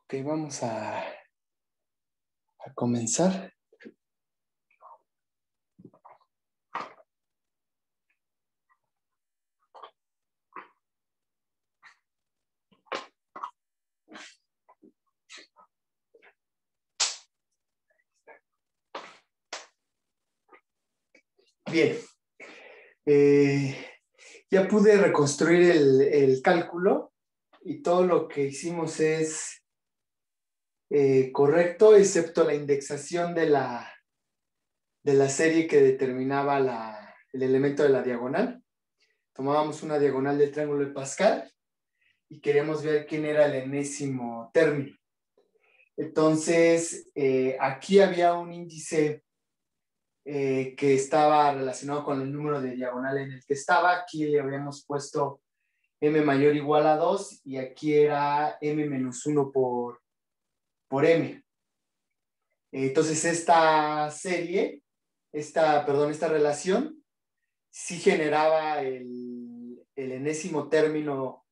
Ok, vamos a comenzar. Bien, ya pude reconstruir el cálculo y todo lo que hicimos es correcto, excepto la indexación de la serie que determinaba el elemento de la diagonal. Tomábamos una diagonal del triángulo de Pascal y queríamos ver quién era el enésimo término. Entonces, aquí había un índice que estaba relacionado con el número de diagonal en el que estaba. Aquí le habíamos puesto m mayor o igual a 2 y aquí era m menos 1 por m. Entonces esta serie, esta relación, sí generaba el enésimo término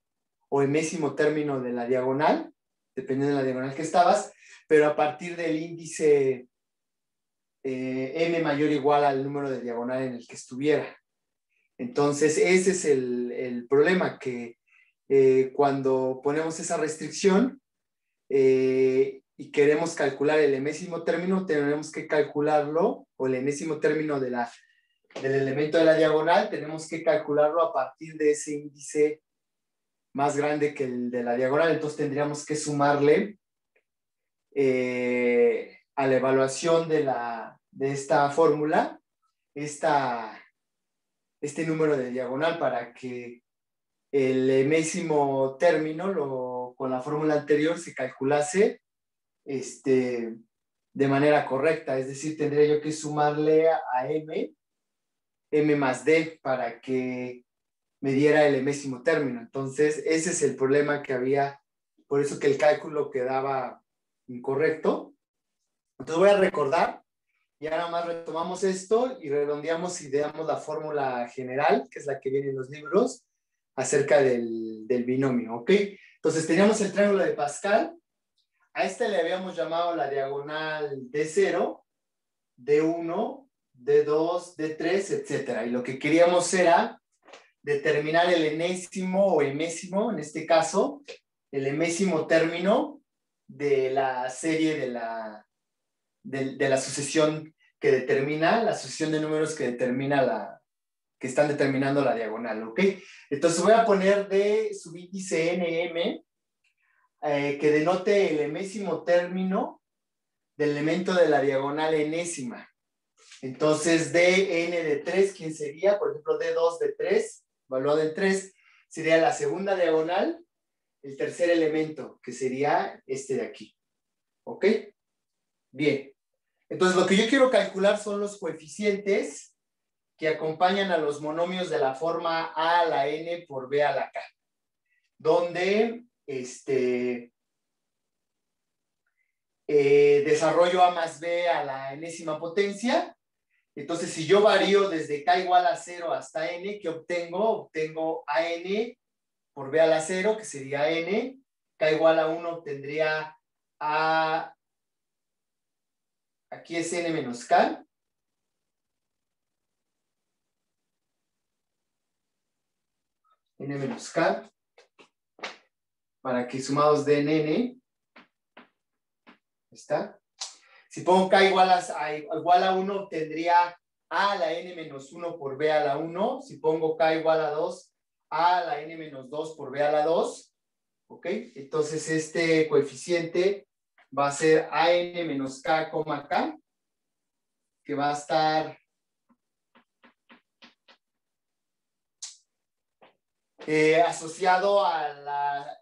o enésimo término de la diagonal, dependiendo de la diagonal que estabas, pero a partir del índice m mayor o igual al número de diagonal en el que estuviera. Entonces, ese es el problema, que cuando ponemos esa restricción y queremos calcular el enésimo término, tenemos que calcularlo, o el enésimo término del elemento de la diagonal, tenemos que calcularlo a partir de ese índice más grande que el de la diagonal. Entonces, tendríamos que sumarle a la evaluación de esta fórmula, este número de diagonal, para que el enésimo término con la fórmula anterior se calculase de manera correcta. Es decir, tendría yo que sumarle a m más d para que me diera el enésimo término. Entonces, ese es el problema que había, por eso que el cálculo quedaba incorrecto. Entonces voy a recordar. Y ahora más retomamos esto y redondeamos y damos la fórmula general, que es la que viene en los libros, acerca del binomio, ¿ok? Entonces teníamos el triángulo de Pascal. A este le habíamos llamado la diagonal D0, D1, D2, D3, etc. Y lo que queríamos era determinar el enésimo o emésimo, en este caso, el emésimo término de la serie de la sucesión que determina, la sucesión de números que que están determinando la diagonal, ¿ok? Entonces voy a poner de subíndice nm, que denote el enésimo término del elemento de la diagonal enésima. Entonces, dn de 3, ¿quién sería? Por ejemplo, d2 de 3, evaluado en 3, sería la segunda diagonal, el tercer elemento, que sería este de aquí, ¿ok? Bien. Entonces, lo que yo quiero calcular son los coeficientes que acompañan a los monomios de la forma a a la n por b a la k, donde desarrollo a más b a la enésima potencia. Entonces, si yo varío desde k igual a 0 hasta n, ¿qué obtengo? Obtengo a n por b a la 0, que sería n. K igual a 1 obtendría a... Aquí es n menos k. N menos k, para que sumados den n, ¿está? Si pongo k igual a 1, obtendría a la n menos 1 por b a la 1. Si pongo k igual a 2, a la n menos 2 por b a la 2. ¿Ok? Entonces este coeficiente va a ser a n menos k, k, que va a estar asociado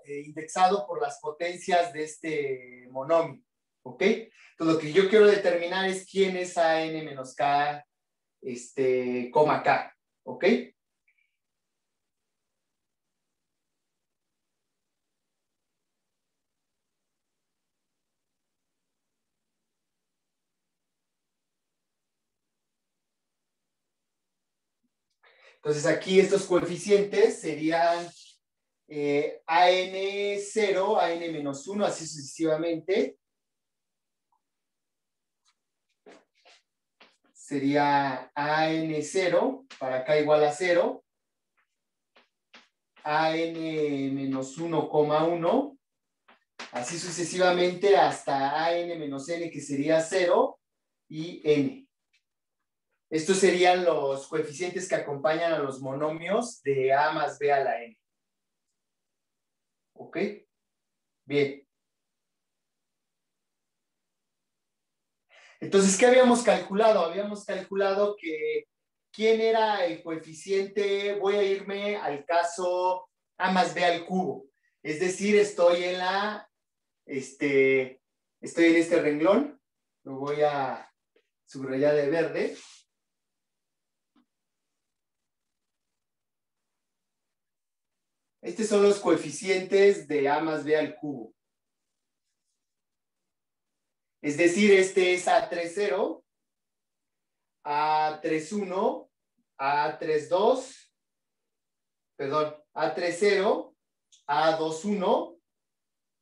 indexado por las potencias de este monomio. ¿Ok? Entonces, lo que yo quiero determinar es quién es a n menos k, k. ¿Ok? Entonces, aquí estos coeficientes serían AN0, AN-1, así sucesivamente. Sería AN0, para acá igual a 0. AN-1,1, así sucesivamente hasta AN-N, que sería 0, y N. Estos serían los coeficientes que acompañan a los monomios de A más B a la N. ¿Ok? Bien. Entonces, ¿qué habíamos calculado? Habíamos calculado que ¿quién era el coeficiente? Voy a irme al caso A más B al cubo. Es decir, estoy en este renglón. Lo voy a subrayar de verde. Estos son los coeficientes de A más B al cubo. Es decir, este es A30, A31, A32, perdón, A30, A21,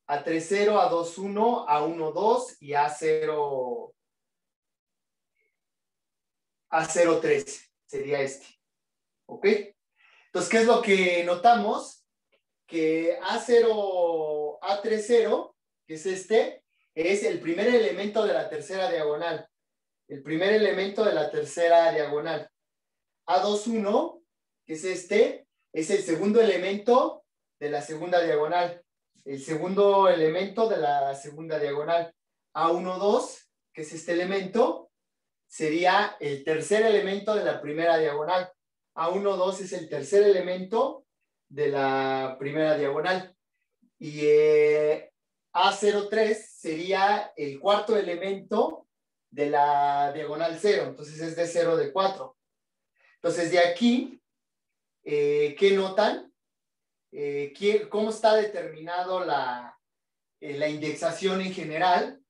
A30, A21, A12 y A013 sería este. ¿Ok? Entonces, ¿qué es lo que notamos? Que A30, que es este, es el primer elemento de la tercera diagonal. El primer elemento de la tercera diagonal. A21, que es este, es el segundo elemento de la segunda diagonal. El segundo elemento de la segunda diagonal. A12, que es este elemento, sería el tercer elemento de la primera diagonal. A12 es el tercer elemento de la primera diagonal. Y A03 sería el cuarto elemento de la diagonal 0. Entonces es de 0 de 4. Entonces de aquí, ¿qué notan? ¿Cómo está determinado la indexación en general?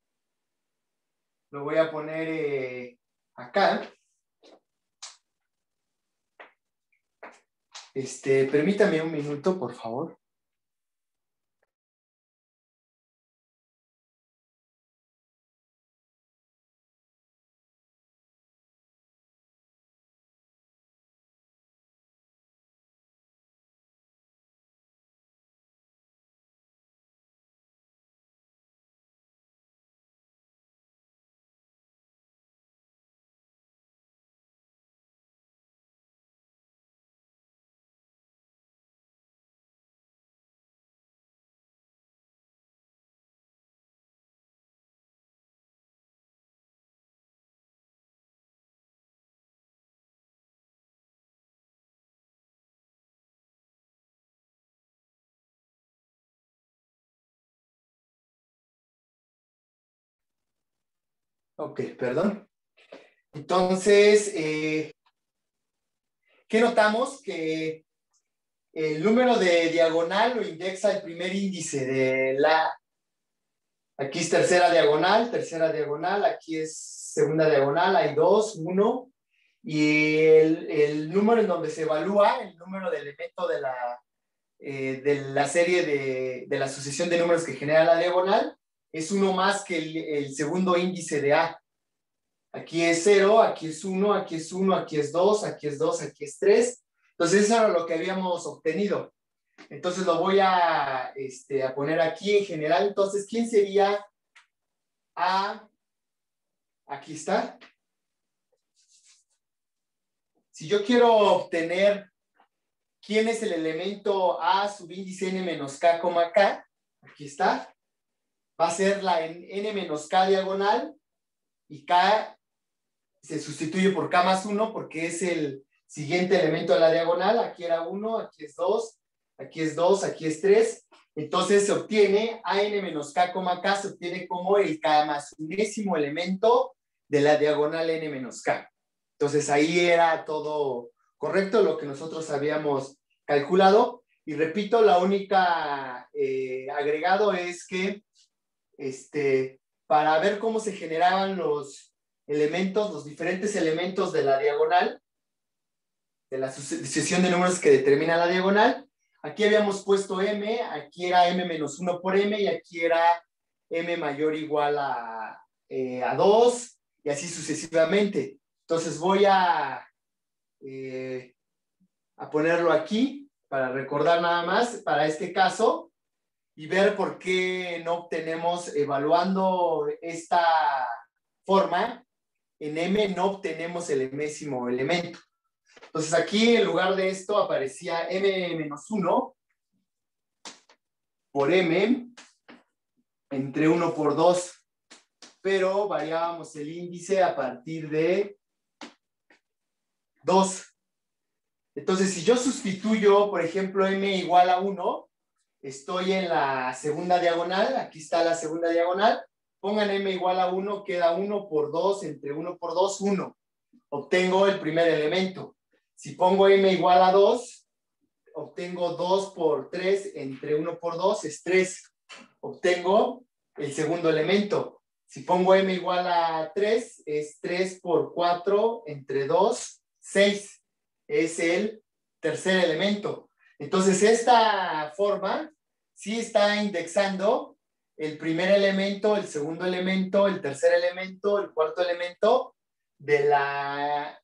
Lo voy a poner acá. Permítame un minuto, por favor. Ok, perdón. Entonces, ¿qué notamos? Que el número de diagonal lo indexa el primer índice de la... Aquí es tercera diagonal, aquí es segunda diagonal, hay 2, 1, y el número en donde se evalúa, el número de elemento de la serie de la sucesión de números que genera la diagonal, es uno más que el segundo índice de A. Aquí es 0, aquí es 1, aquí es 1, aquí es 2, aquí es 2, aquí es 3. Entonces eso era lo que habíamos obtenido. Entonces lo voy a poner aquí en general. Entonces, ¿quién sería A? Aquí está. Si yo quiero obtener quién es el elemento A subíndice n menos k, k, aquí está. Va a ser la n menos k diagonal y k se sustituye por k más 1 porque es el siguiente elemento de la diagonal. Aquí era 1, aquí es 2, aquí es 2, aquí es 3. Entonces se obtiene AN menos K, K, se obtiene como el K más unésimo elemento de la diagonal N menos K. Entonces ahí era todo correcto, lo que nosotros habíamos calculado. Y repito, la única agregado es que para ver cómo se generaban los elementos, los diferentes elementos de la diagonal, de la sucesión de números que determina la diagonal, Aquí habíamos puesto m, aquí era m menos 1 por m, y aquí era m mayor o igual a 2, y así sucesivamente. Entonces voy a ponerlo aquí para recordar nada más para este caso y ver por qué no obtenemos, evaluando esta forma, en m no obtenemos el enésimo elemento. Entonces aquí en lugar de esto aparecía m menos 1 por m entre 1 por 2, pero variábamos el índice a partir de 2. Entonces, si yo sustituyo, por ejemplo, m igual a 1, estoy en la segunda diagonal, aquí está la segunda diagonal, pongan m igual a 1, queda 1 por 2, entre 1 por 2, 1. Obtengo el primer elemento. Si pongo m igual a 2, obtengo 2 por 3, entre 1 por 2 es 3. Obtengo el segundo elemento. Si pongo m igual a 3, es 3 por 4, entre 2, 6. Es el tercer elemento. Entonces, esta forma sí está indexando el primer elemento, el segundo elemento, el tercer elemento, el cuarto elemento de la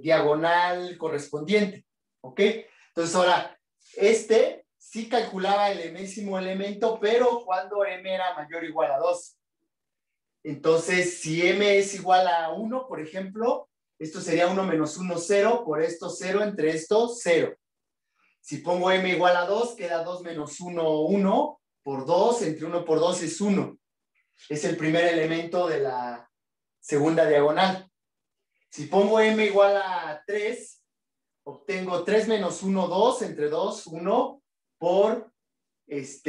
diagonal correspondiente. ¿Ok? Entonces, ahora, sí calculaba el enésimo elemento, pero cuando m era mayor o igual a 2. Entonces, si m es igual a 1, por ejemplo, esto sería 1 menos 1, 0, por esto 0, entre esto 0. Si pongo m igual a 2, queda 2 menos 1, 1, por 2, entre 1 por 2 es 1. Es el primer elemento de la segunda diagonal. Si pongo m igual a 3, obtengo 3 menos 1, 2, entre 2, 1, por 3,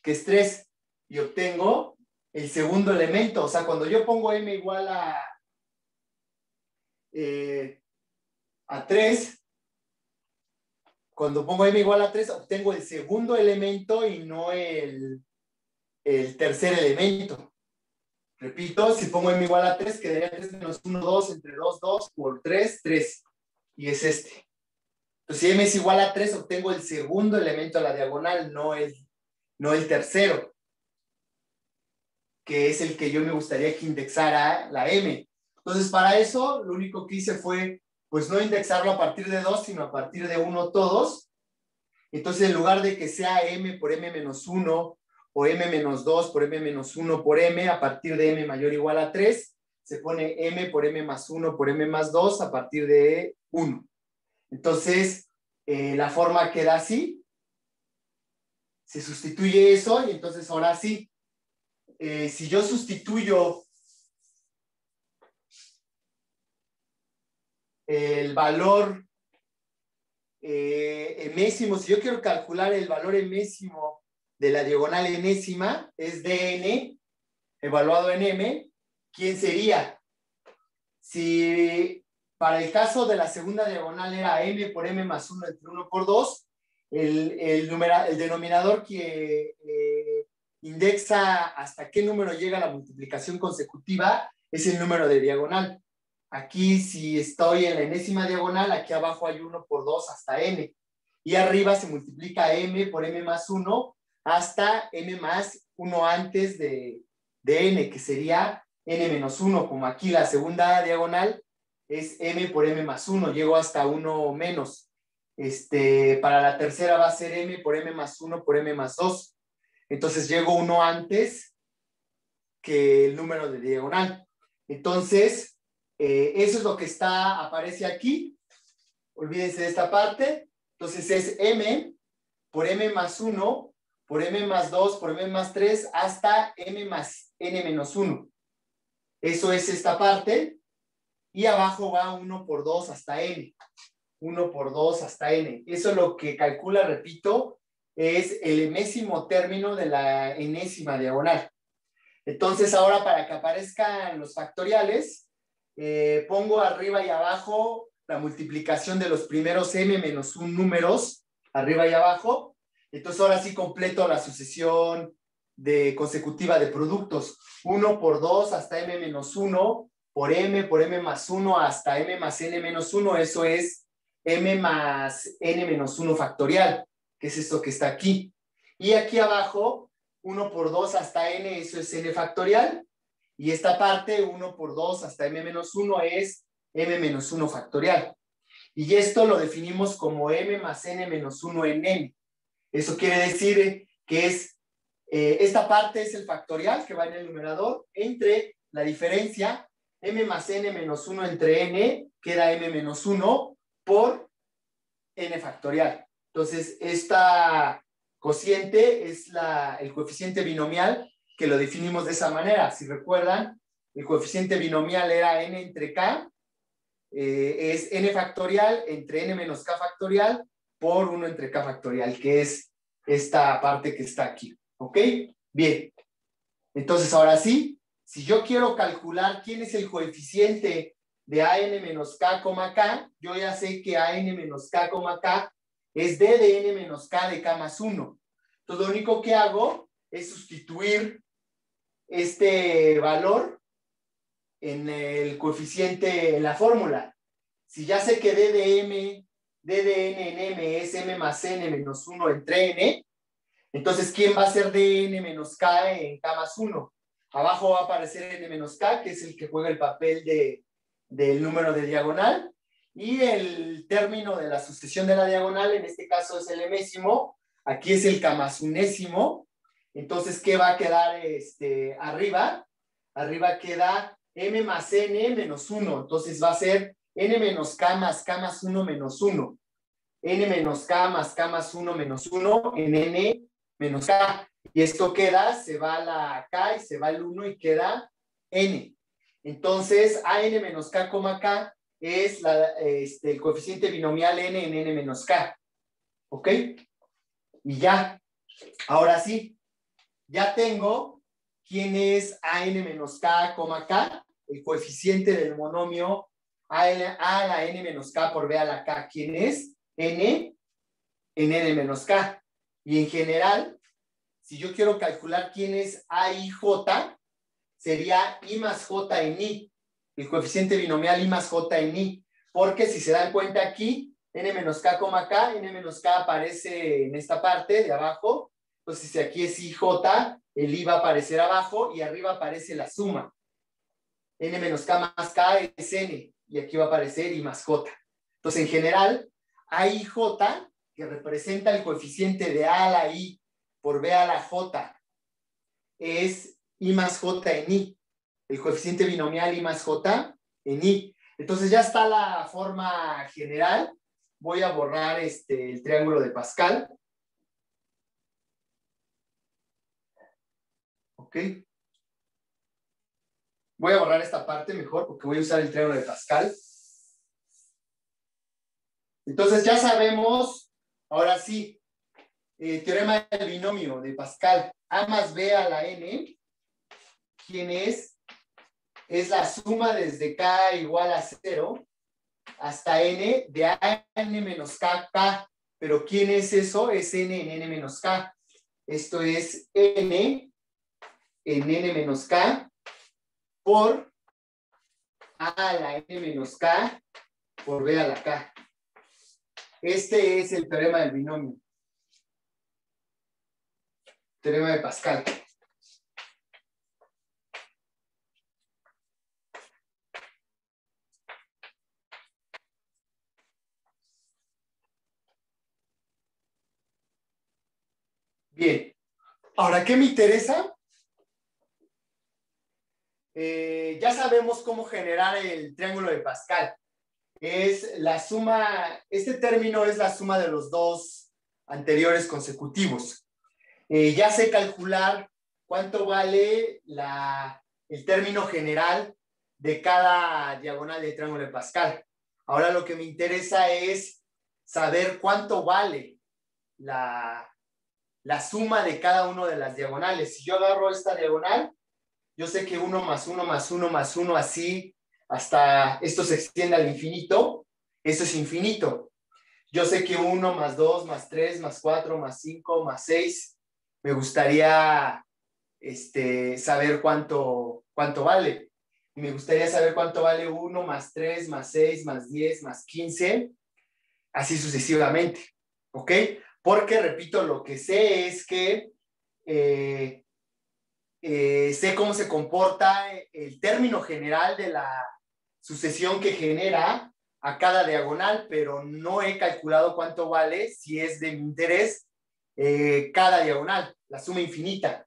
que es 3. Y obtengo el segundo elemento. O sea, cuando yo pongo m igual a 3, cuando pongo m igual a 3, obtengo el segundo elemento y no el tercer elemento. Repito, si pongo m igual a 3, quedaría 3 menos 1, 2, entre 2, 2, por 3, 3. Y es este. Entonces, si m es igual a 3, obtengo el segundo elemento de la diagonal, no el tercero, que es el que yo me gustaría que indexara la m. Entonces, para eso, lo único que hice fue, pues, no indexarlo a partir de 2, sino a partir de 1 todos. Entonces, en lugar de que sea m por m menos 1, o m menos 2 por m menos 1 por m, a partir de m mayor o igual a 3, se pone m por m más 1 por m más 2 a partir de 1. Entonces, la forma queda así. Se sustituye eso y entonces ahora sí. Si yo sustituyo el valor enésimo, si yo quiero calcular el valor enésimo de la diagonal enésima, es dn, evaluado en m, ¿quién sería? Si para el caso de la segunda diagonal era m por m más 1 entre 1 por 2, el denominador que indexa hasta qué número llega la multiplicación consecutiva es el número de diagonal. Aquí, si estoy en la enésima diagonal, aquí abajo hay 1 por 2 hasta n. Y arriba se multiplica m por m más 1 hasta m más 1 antes de n, que sería n menos 1. Como aquí la segunda diagonal es m por m más 1. Llego hasta 1 menos. Para la tercera va a ser m por m más 1 por m más 2. Entonces llego 1 antes que el número de diagonal. Entonces, eso es lo que aparece aquí. Olvídense de esta parte. Entonces es m por m más 1 por m más 2 por m más 3 hasta m más n menos 1. Eso es esta parte. Y abajo va 1 por 2 hasta n. 1 por 2 hasta n. Eso es lo que calcula, repito, es el enésimo término de la enésima diagonal. Entonces, ahora para que aparezcan los factoriales, pongo arriba y abajo la multiplicación de los primeros m menos 1 números, arriba y abajo. Entonces, ahora sí completo la sucesión consecutiva de productos. 1 por 2 hasta m menos 1, por m más 1 hasta m más n menos 1. Eso es m más n menos 1 factorial, que es esto que está aquí. Y aquí abajo, 1 por 2 hasta n, eso es n factorial. Y esta parte, 1 por 2 hasta m menos 1, es m menos 1 factorial. Y esto lo definimos como m más n menos 1 en n. Eso quiere decir que es, esta parte es el factorial que va en el numerador entre la diferencia m más n menos 1 entre n, queda m menos 1 por n factorial. Entonces, esta cociente es el coeficiente binomial que lo definimos de esa manera. Si recuerdan, el coeficiente binomial era n entre k, es n factorial entre n menos k factorial por 1 entre k factorial, que es esta parte que está aquí. ¿Ok? Bien. Entonces, ahora sí, si yo quiero calcular quién es el coeficiente de an menos k, k, yo ya sé que an menos k, k es d de n menos k de k más 1. Entonces, lo único que hago es sustituir este valor en el coeficiente, en la fórmula. Si ya sé que d de n en m es m más n menos 1 entre n, entonces, ¿quién va a ser de n menos k en k más 1? Abajo va a aparecer n menos k, que es el que juega el papel del número de diagonal, y el término de la sucesión de la diagonal, en este caso es el emésimo, aquí es el k más unésimo. Entonces, ¿qué va a quedar arriba? Arriba queda m más n menos 1, entonces va a ser n menos k más 1 menos 1. N menos k más 1 menos 1 en n menos k. Y esto queda, se va a la k y se va el 1 y queda n. Entonces, an menos k, k es el coeficiente binomial n en n menos k. ¿Ok? Y ya. Ahora sí, ya tengo quién es an menos k, k, el coeficiente del monomio a la n menos k por b a la k. ¿Quién es? N en n menos k. Y en general, si yo quiero calcular quién es a i j, sería i más j en i, el coeficiente binomial i más j en i, porque si se dan cuenta aquí, n menos k, k, n menos k aparece en esta parte de abajo, entonces si aquí es ij, el i va a aparecer abajo y arriba aparece la suma. N menos k más k es n, y aquí va a aparecer i más j. Entonces, en general, a i j, que representa el coeficiente de a a la i por b a la j, es i más j en i, el coeficiente binomial i más j en i. Entonces ya está la forma general. Voy a borrar el triángulo de Pascal. Ok. Voy a borrar esta parte mejor porque voy a usar el triángulo de Pascal. Entonces ya sabemos, ahora sí, teorema del binomio de Pascal, a más b a la n, ¿quién es? Es la suma desde k igual a 0 hasta n de a n menos k, k. Pero ¿quién es eso? Es n en n menos k. Esto es n en n menos k por a a la n menos k por b a la k. Este es el teorema del binomio. Teorema de Pascal. Bien. Ahora, ¿qué me interesa? Ya sabemos cómo generar el triángulo de Pascal. Es la suma, este término es la suma de los dos anteriores consecutivos. Ya sé calcular cuánto vale el término general de cada diagonal del triángulo de Pascal. Ahora lo que me interesa es saber cuánto vale la suma de cada una de las diagonales. Si yo agarro esta diagonal, yo sé que 1 más 1 más 1 más 1, así hasta esto se extiende al infinito. Eso es infinito. Yo sé que 1 más 2 más 3 más 4 más 5 más 6. Me gustaría saber cuánto vale. Y me gustaría saber cuánto vale 1 más 3 más 6 más 10 más 15. así sucesivamente, ¿ok? Porque, repito, lo que sé es que sé cómo se comporta el término general de la sucesión que genera a cada diagonal, pero no he calculado cuánto vale, si es de mi interés, cada diagonal, la suma infinita.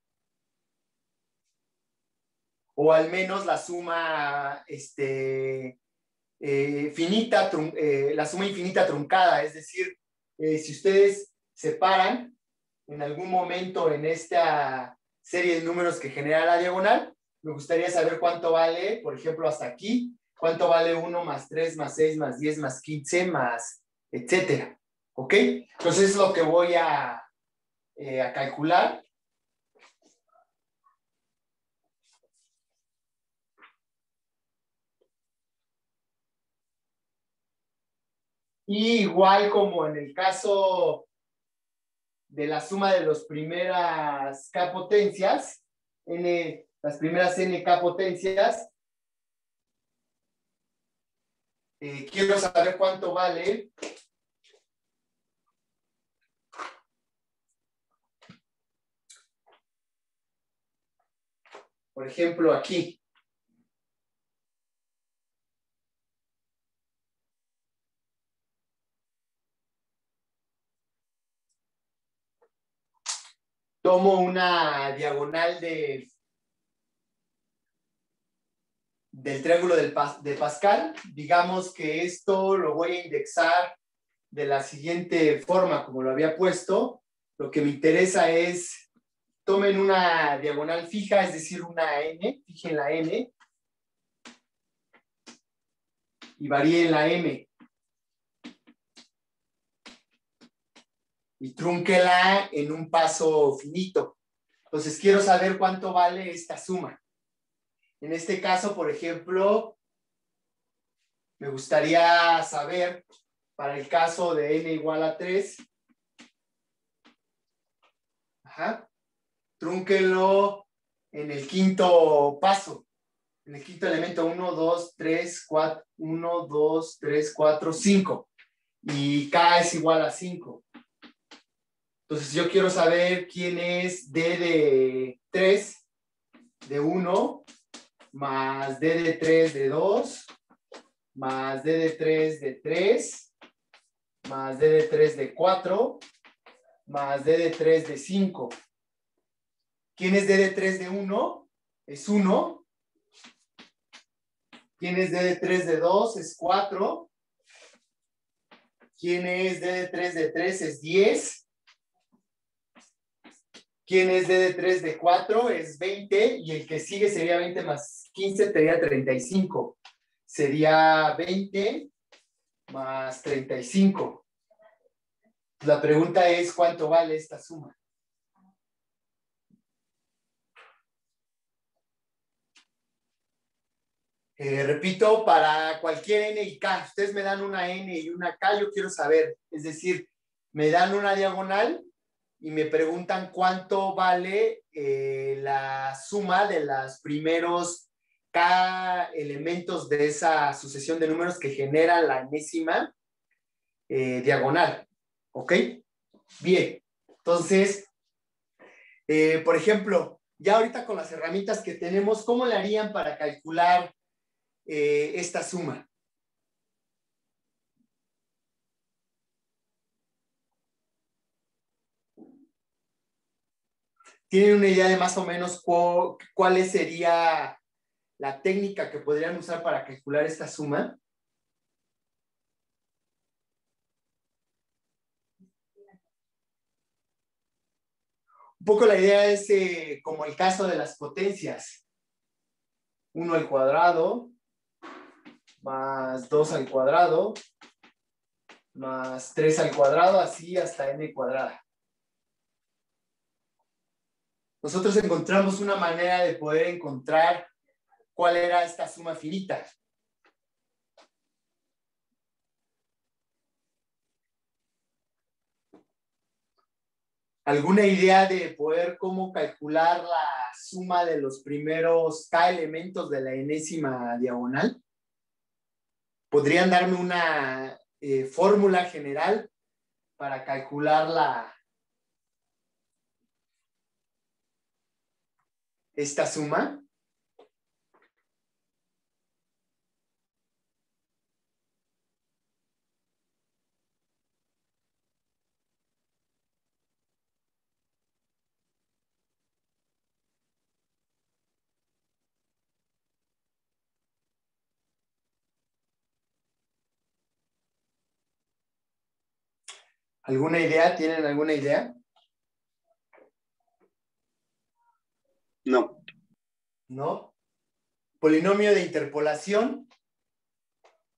O al menos la suma finita, la suma infinita truncada. Es decir, si ustedes separan en algún momento en esta serie de números que genera la diagonal, me gustaría saber cuánto vale, por ejemplo, hasta aquí, cuánto vale 1 más 3 más 6 más 10 más 15 más, etcétera. ¿Ok? Entonces es lo que voy a calcular. Y igual como en el caso de la suma de las primeras k potencias, las primeras nk potencias, quiero saber cuánto vale por ejemplo aquí. Tomo una diagonal del triángulo de Pascal. Digamos que esto lo voy a indexar de la siguiente forma, como lo había puesto. Lo que me interesa es, tomen una diagonal fija, es decir, una n, fijen la n, y varíen la m. Y trúnquela en un paso finito. Entonces, quiero saber cuánto vale esta suma. En este caso, por ejemplo, me gustaría saber, para el caso de n igual a 3, trúnquenlo en el quinto paso, en el quinto elemento, 1, 2, 3, 4, 1, 2, 3, 4, 5. Y k es igual a 5. Entonces yo quiero saber quién es d de 3, de 1, más d de 3 de 2, más d de 3 de 3, más d de 3 de 4, más d de 3 de 5. ¿Quién es d de 3 de 1? Es 1. ¿Quién es d de 3 de 2? Es 4. ¿Quién es d de 3 de 3? Es 10. ¿Quién es d de 3 de 4? Es 20. Y el que sigue sería 20 más 15, sería 35. Sería 20 más 35. La pregunta es, ¿cuánto vale esta suma? Repito, para cualquier n y k, ustedes me dan una n y una k, yo quiero saber, es decir, me dan una diagonal y me preguntan cuánto vale la suma de los primeros k elementos de esa sucesión de números que genera la enésima diagonal. ¿Ok? Bien, entonces, por ejemplo, ya ahorita con las herramientas que tenemos, ¿cómo le harían para calcular esta suma? ¿Tienen una idea de más o menos cuál sería la técnica que podrían usar para calcular esta suma? Un poco la idea es como el caso de las potencias. 1 al cuadrado, más 2 al cuadrado, más 3 al cuadrado, así hasta n cuadrada. Nosotros encontramos una manera de poder encontrar cuál era esta suma finita. ¿Alguna idea de poder cómo calcular la suma de los primeros k elementos de la enésima diagonal? ¿Podrían darme una fórmula general para calcular esta suma. ¿Alguna idea? ¿Tienen alguna idea? No. ¿No? Polinomio de interpolación.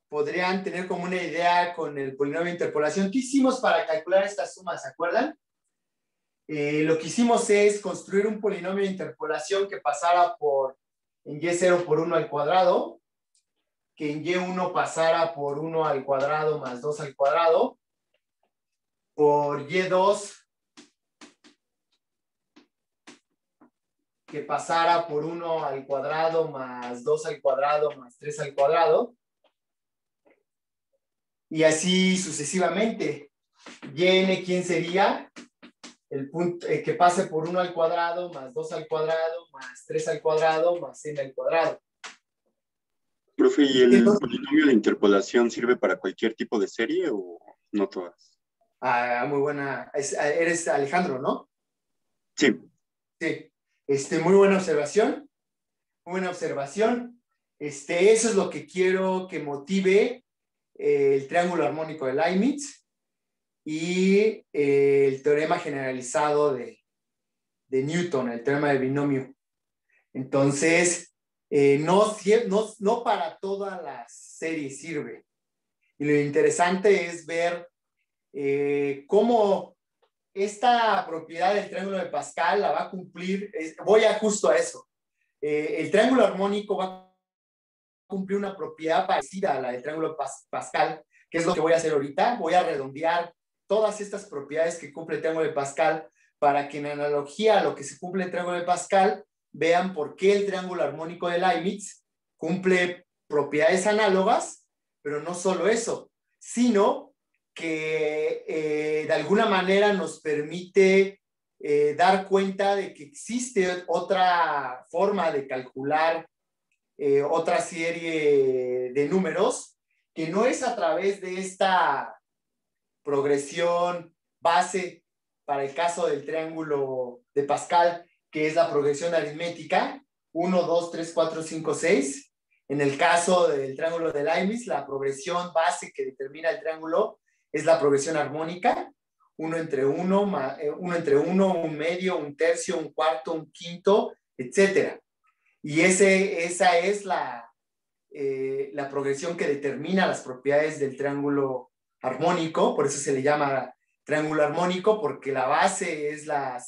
Podrían tener como una idea con el polinomio de interpolación. ¿Qué hicimos para calcular estas sumas? ¿Se acuerdan? Lo que hicimos es construir un polinomio de interpolación que pasara en y0 por 1 al cuadrado, que en y1 pasara por 1 al cuadrado más 2 al cuadrado, por y2 que pasara por 1 al cuadrado más 2 al cuadrado más 3 al cuadrado, y así sucesivamente. Y ¿quién sería? El punto que pase por 1 al cuadrado más 2 al cuadrado más 3 al cuadrado más n al cuadrado. Profe, ¿y el polinomio de interpolación sirve para cualquier tipo de serie o no todas? Muy buena. Eres Alejandro, ¿no? Sí. Sí. Muy buena observación. Muy buena observación. Eso es lo que quiero que motive el triángulo armónico de Leibniz y el teorema generalizado de Newton, el teorema del binomio. Entonces, no para todas las series sirve. Y lo interesante es ver cómo esta propiedad del triángulo de Pascal la va a cumplir. Voy justo a eso. El triángulo armónico va a cumplir una propiedad parecida a la del triángulo Pascal, que es lo que voy a hacer ahorita. Voy a redondear todas estas propiedades que cumple el triángulo de Pascal para que en analogía a lo que se cumple el triángulo de Pascal, vean por qué el triángulo armónico de Leibniz cumple propiedades análogas, pero no solo eso, sino que de alguna manera nos permite dar cuenta de que existe otra forma de calcular otra serie de números que no es a través de esta progresión base para el caso del triángulo de Pascal, que es la progresión aritmética, 1, 2, 3, 4, 5, 6. En el caso del triángulo de Leibniz, la progresión base que determina el triángulo es la progresión armónica, 1 entre 1, 1 entre 1, un medio, un tercio, un cuarto, un quinto, etc. Y esa es la progresión que determina las propiedades del triángulo armónico, por eso se le llama triángulo armónico, porque la base es la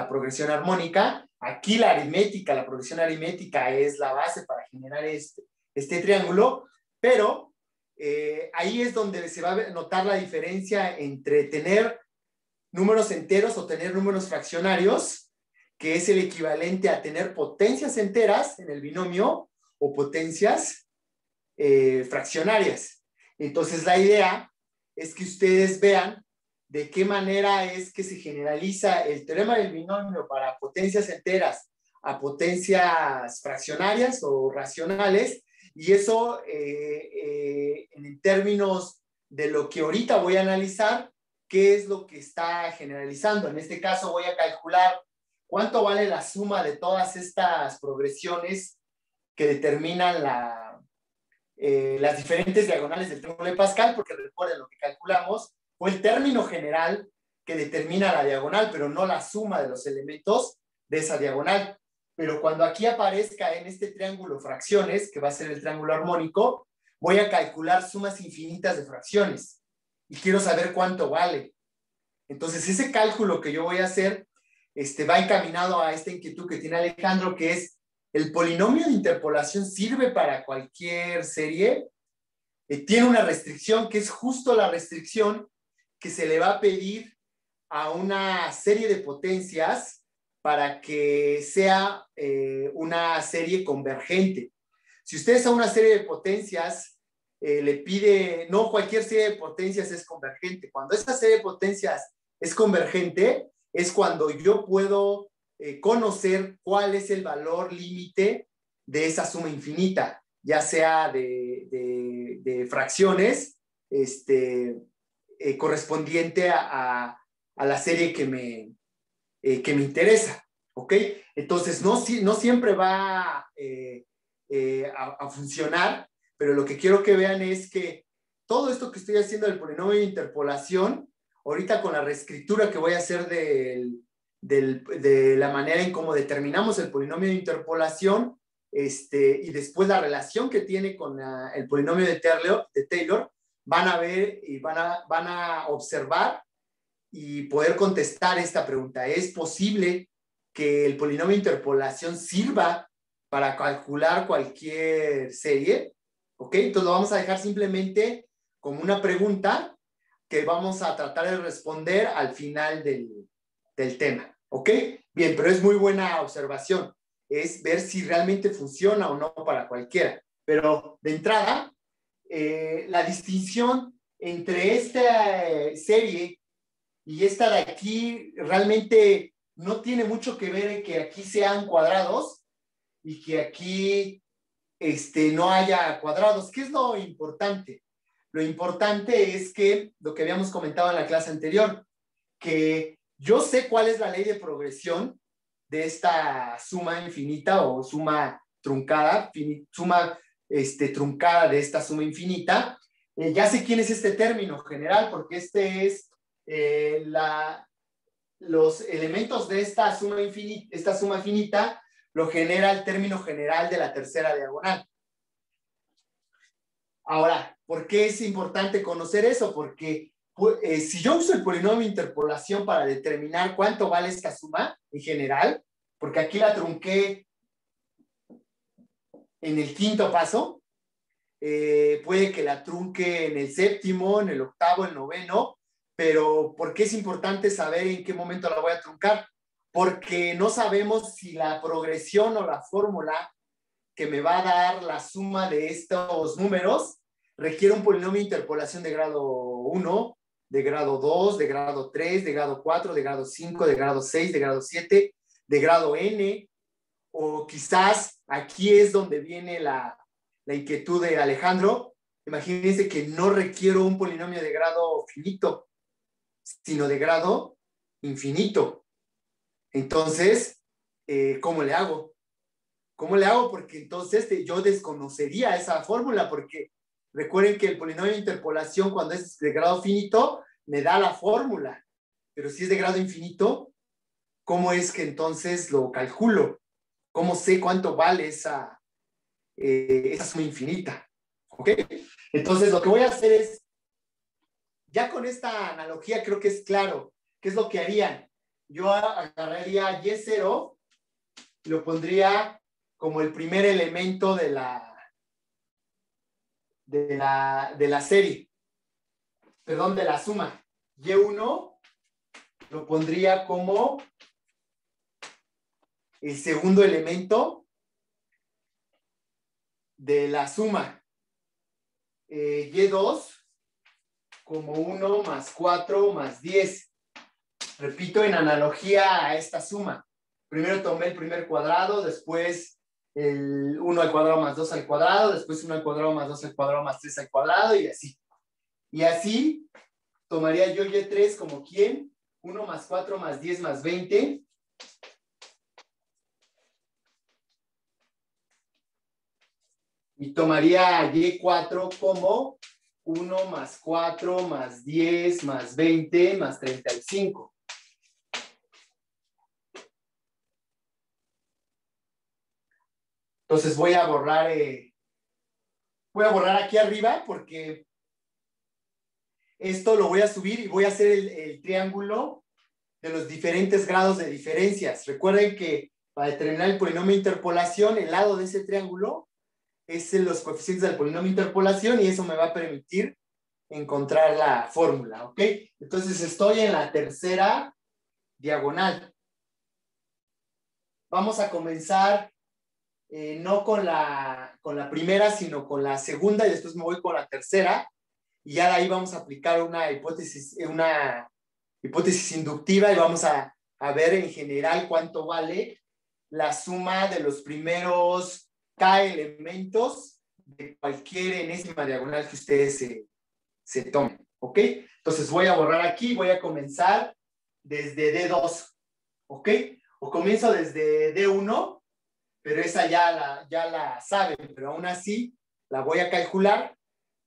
progresión armónica. Aquí la aritmética, la progresión aritmética es la base para generar este triángulo, pero ahí es donde se va a notar la diferencia entre tener números enteros o tener números fraccionarios, que es el equivalente a tener potencias enteras en el binomio o potencias fraccionarias. Entonces la idea es que ustedes vean de qué manera es que se generaliza el teorema del binomio para potencias enteras a potencias fraccionarias o racionales, y eso en términos de lo que ahorita voy a analizar, qué es lo que está generalizando. En este caso voy a calcular cuánto vale la suma de todas estas progresiones que determinan las diferentes diagonales del triángulo de Pascal, porque recuerden, lo que calculamos fue el término general que determina la diagonal, pero no la suma de los elementos de esa diagonal. Pero cuando aquí aparezca en este triángulo fracciones, que va a ser el triángulo armónico, voy a calcular sumas infinitas de fracciones y quiero saber cuánto vale. Entonces, ese cálculo que yo voy a hacer va encaminado a esta inquietud que tiene Alejandro, que es: ¿el polinomio de interpolación sirve para cualquier serie? Tiene una restricción que es justo la restricción que se le va a pedir a una serie de potencias para que sea una serie convergente. Si ustedes a una serie de potencias le pide, no cualquier serie de potencias es convergente. Cuando esta serie de potencias es convergente, es cuando yo puedo conocer cuál es el valor límite de esa suma infinita, ya sea de fracciones correspondiente a la serie que me interesa, ¿ok? Entonces, no siempre va a funcionar, pero lo que quiero que vean es que todo esto que estoy haciendo del polinomio de interpolación, ahorita con la reescritura que voy a hacer de la manera en cómo determinamos el polinomio de interpolación, y después la relación que tiene con el polinomio de Taylor, van a ver y van a observar y poder contestar esta pregunta. ¿Es posible que el polinomio de interpolación sirva para calcular cualquier serie? ¿Ok? Entonces lo vamos a dejar simplemente como una pregunta que vamos a tratar de responder al final del tema. ¿Ok? Bien, pero es muy buena observación. Es ver si realmente funciona o no para cualquiera. Pero de entrada, la distinción entre esta serie y esta de aquí realmente no tiene mucho que ver en que aquí sean cuadrados y que aquí no haya cuadrados. ¿Qué es lo importante? Lo importante es que, lo que habíamos comentado en la clase anterior, que yo sé cuál es la ley de progresión de esta suma infinita o suma truncada, suma truncada de esta suma infinita. Ya sé quién es este término general, porque este es los elementos de esta suma finita lo genera el término general de la tercera diagonal. Ahora, ¿por qué es importante conocer eso? Porque si yo uso el polinomio de interpolación para determinar cuánto vale esta suma en general, porque aquí la trunqué en el quinto paso, puede que la trunque en el séptimo, en el octavo, en el noveno, pero ¿por qué es importante saber en qué momento la voy a truncar? Porque no sabemos si la progresión o la fórmula que me va a dar la suma de estos números requiere un polinomio de interpolación de grado 1, de grado 2, de grado 3, de grado 4, de grado 5, de grado 6, de grado 7, de grado n, o quizás aquí es donde viene la inquietud de Alejandro. Imagínense que no requiero un polinomio de grado finito, sino de grado infinito. Entonces, ¿cómo le hago? ¿Cómo le hago? Porque entonces yo desconocería esa fórmula, porque recuerden que el polinomio de interpolación cuando es de grado finito me da la fórmula, pero si es de grado infinito, ¿cómo es que entonces lo calculo? ¿Cómo sé cuánto vale esa suma infinita? ¿Ok? Entonces lo que voy a hacer es, ya con esta analogía creo que es claro, ¿qué es lo que harían? Yo agarraría Y0 y lo pondría como el primer elemento de la serie, perdón, de la suma. Y1 lo pondría como el segundo elemento de la suma. Y2 como 1 más 4 más 10. Repito, en analogía a esta suma. Primero tomé el primer cuadrado, después el 1 al cuadrado más 2 al cuadrado, después 1 al cuadrado más 2 al cuadrado más 3 al cuadrado y así. Y así tomaría yo Y3 como ¿quién? 1 más 4 más 10 más 20. Y tomaría Y4 como 1 más 4 más 10 más 20 más 35. Entonces voy a borrar aquí arriba porque esto lo voy a subir y voy a hacer el triángulo de los diferentes grados de diferencias. Recuerden que para determinar el polinomio de interpolación, el lado de ese triángulo es los coeficientes del polinomio de interpolación y eso me va a permitir encontrar la fórmula, ¿ok? Entonces estoy en la tercera diagonal. Vamos a comenzar no con la primera, sino con la segunda, y después me voy con la tercera, y ya de ahí vamos a aplicar una hipótesis inductiva y vamos a ver en general cuánto vale la suma de los primeros K elementos de cualquier enésima diagonal que ustedes se tomen, ¿ok? Entonces voy a borrar aquí, voy a comenzar desde D2, ¿ok? O comienzo desde D1, pero esa ya la saben, pero aún así la voy a calcular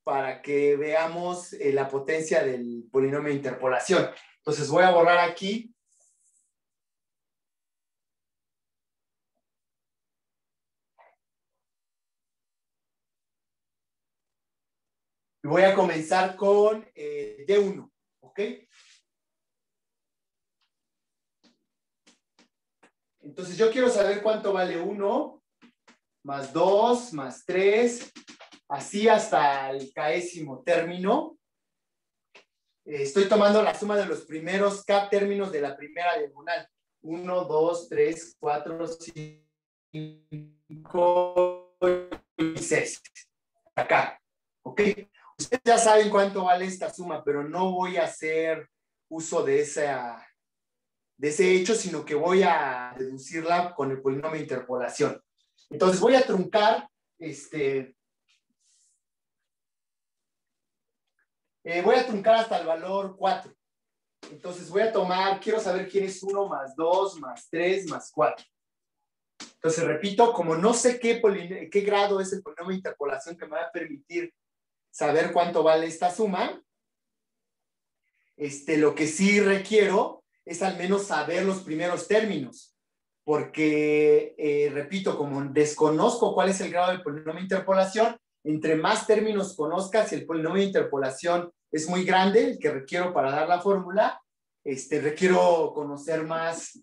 para que veamos la potencia del polinomio de interpolación. Entonces voy a borrar aquí. Y voy a comenzar con D1, ¿ok? Entonces yo quiero saber cuánto vale 1, más 2, más 3, así hasta el késimo término. Estoy tomando la suma de los primeros K términos de la primera diagonal. 1, 2, 3, 4, 5 y 6. Acá, ¿ok? Ustedes ya saben cuánto vale esta suma, pero no voy a hacer uso de ese hecho, sino que voy a deducirla con el polinomio de interpolación. Entonces voy a truncar voy a truncar hasta el valor 4. Entonces voy a tomar, quiero saber quién es 1 más 2 más 3 más 4. Entonces repito, como no sé qué grado es el polinomio de interpolación que me va a permitir saber cuánto vale esta suma, lo que sí requiero es al menos saber los primeros términos, porque, repito, como desconozco cuál es el grado del polinomio de interpolación, entre más términos conozcas, si el polinomio de interpolación es muy grande, el que requiero para dar la fórmula, requiero conocer más,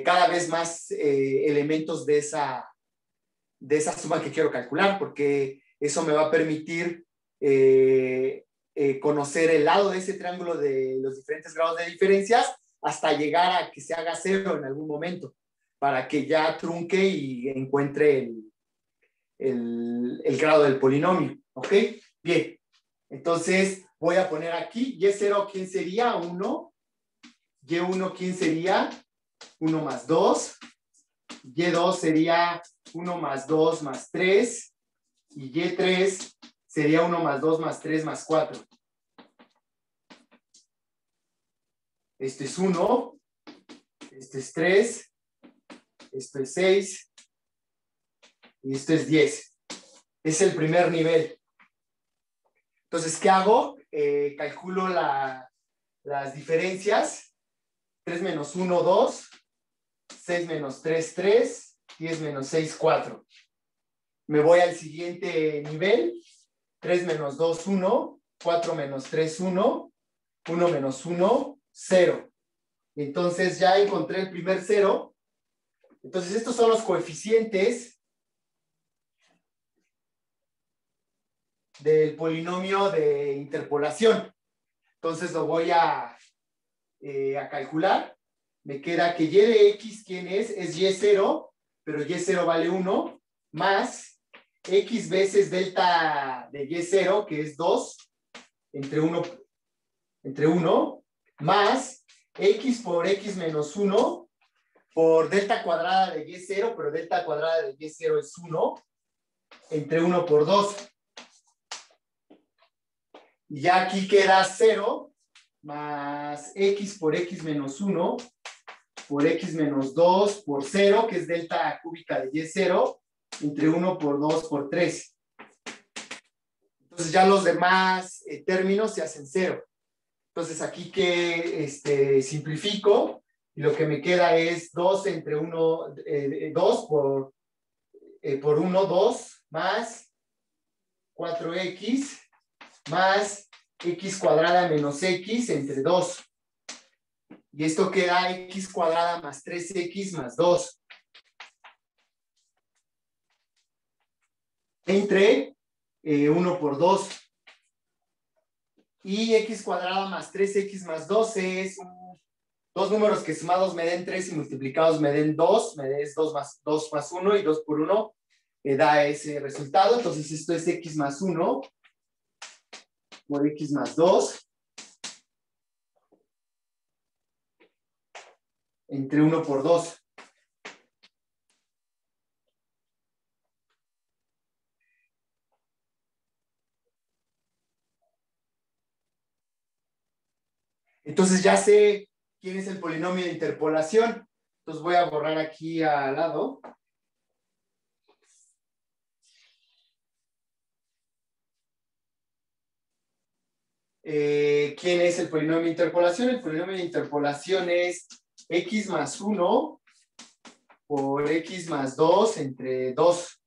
cada vez más elementos de esa suma que quiero calcular, porque eso me va a permitir conocer el lado de ese triángulo de los diferentes grados de diferencias hasta llegar a que se haga cero en algún momento, para que ya trunque y encuentre el grado del polinomio, ¿ok? Bien, entonces voy a poner aquí, Y0, ¿quién sería? 1. Y1, ¿quién sería? 1 más 2. Y2 sería 1 más 2 más 3. Y Y3 sería 1 más 2 más 3 más 4. Esto es 1. Esto es 3. Esto es 6. Y esto es 10. Es el primer nivel. Entonces, ¿qué hago? Calculo las diferencias. 3 menos 1, 2. 6 menos 3, 3. 10 menos 6, 4. Me voy al siguiente nivel. 3 menos 2, 1. 4 menos 3, 1. 1 menos 1, 0. Entonces ya encontré el primer 0. Entonces estos son los coeficientes del polinomio de interpolación. Entonces lo voy a calcular. Me queda que y de x, ¿quién es? Es y0, pero y0 vale 1, más x veces delta de y0, que es 2, entre 1, más x por x menos 1, por delta cuadrada de y0, pero delta cuadrada de y0 es 1, entre 1 por 2. Y ya aquí queda 0, más x por x menos 1, por x menos 2 por 0, que es delta cúbica de y0, entre 1 por 2 por 3. Entonces ya los demás términos se hacen 0. Entonces aquí que simplifico, y lo que me queda es 2 entre 1, 2 por 1, 2, más 4x, más x cuadrada menos x entre 2. Y esto queda x cuadrada más 3x más 2. Entre 1 por 2. Y x cuadrada más 3x más 2 es dos números que sumados me den 3 y multiplicados me den 2, me des 2 más 1 y 2 por 1 da ese resultado. Entonces esto es x más 1 por x más 2 entre 1 por 2. Entonces ya sé quién es el polinomio de interpolación. Entonces voy a borrar aquí al lado. ¿Quién es el polinomio de interpolación? El polinomio de interpolación es x más 1 por x más 2 entre 2.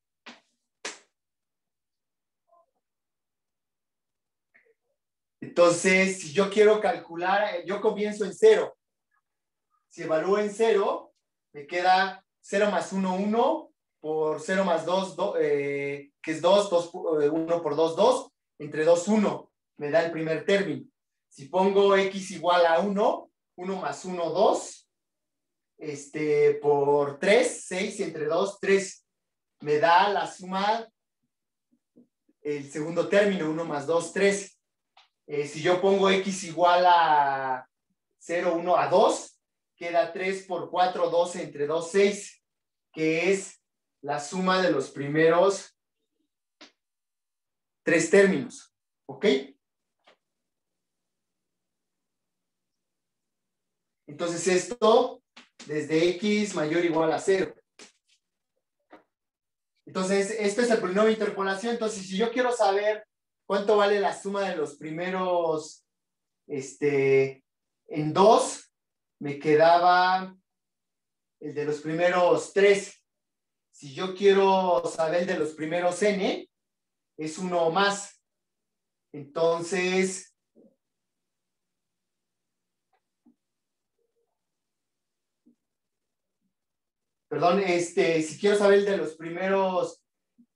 Entonces, si yo quiero calcular, yo comienzo en 0. Si evalúo en 0, me queda 0 más 1, 1, por 0 más 2, que es 2, 1 por 2, 2, entre 2, 1. Me da el primer término. Si pongo x igual a 1, 1 más 1, 2, por 3, 6, entre 2, 3. Me da la suma, el segundo término, 1 más 2, 3. Si yo pongo x igual a 0, 1 a 2, queda 3 por 4, 12 entre 2, 6, que es la suma de los primeros 3 términos. ¿Ok? Entonces esto desde x mayor o igual a 0. Entonces, esto es el polinomio de interpolación. Entonces, si yo quiero saber cuánto vale la suma de los primeros, en 2, me quedaba el de los primeros 3. Si yo quiero saber el de los primeros n, es 1 más. Entonces, perdón, si quiero saber el de los primeros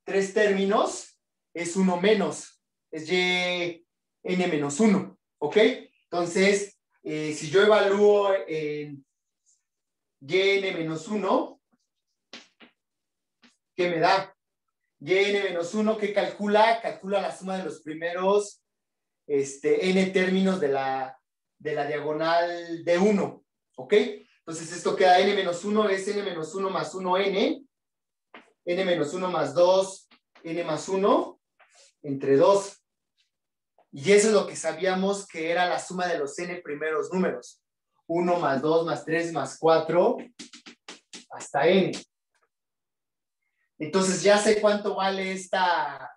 3 términos, es 1 menos. Es y n menos 1. ¿Ok? Entonces, si yo evalúo en yn menos 1, ¿qué me da? Yn menos 1, ¿qué calcula? Calcula la suma de los primeros n términos de la diagonal de 1. ¿Ok? Entonces, esto queda n menos 1 es n menos 1 más 1n, n menos 1 más 2, n más 1, entre 2. Y eso es lo que sabíamos que era la suma de los n primeros números. 1 más 2 más 3 más 4 hasta n. Entonces ya sé cuánto vale esta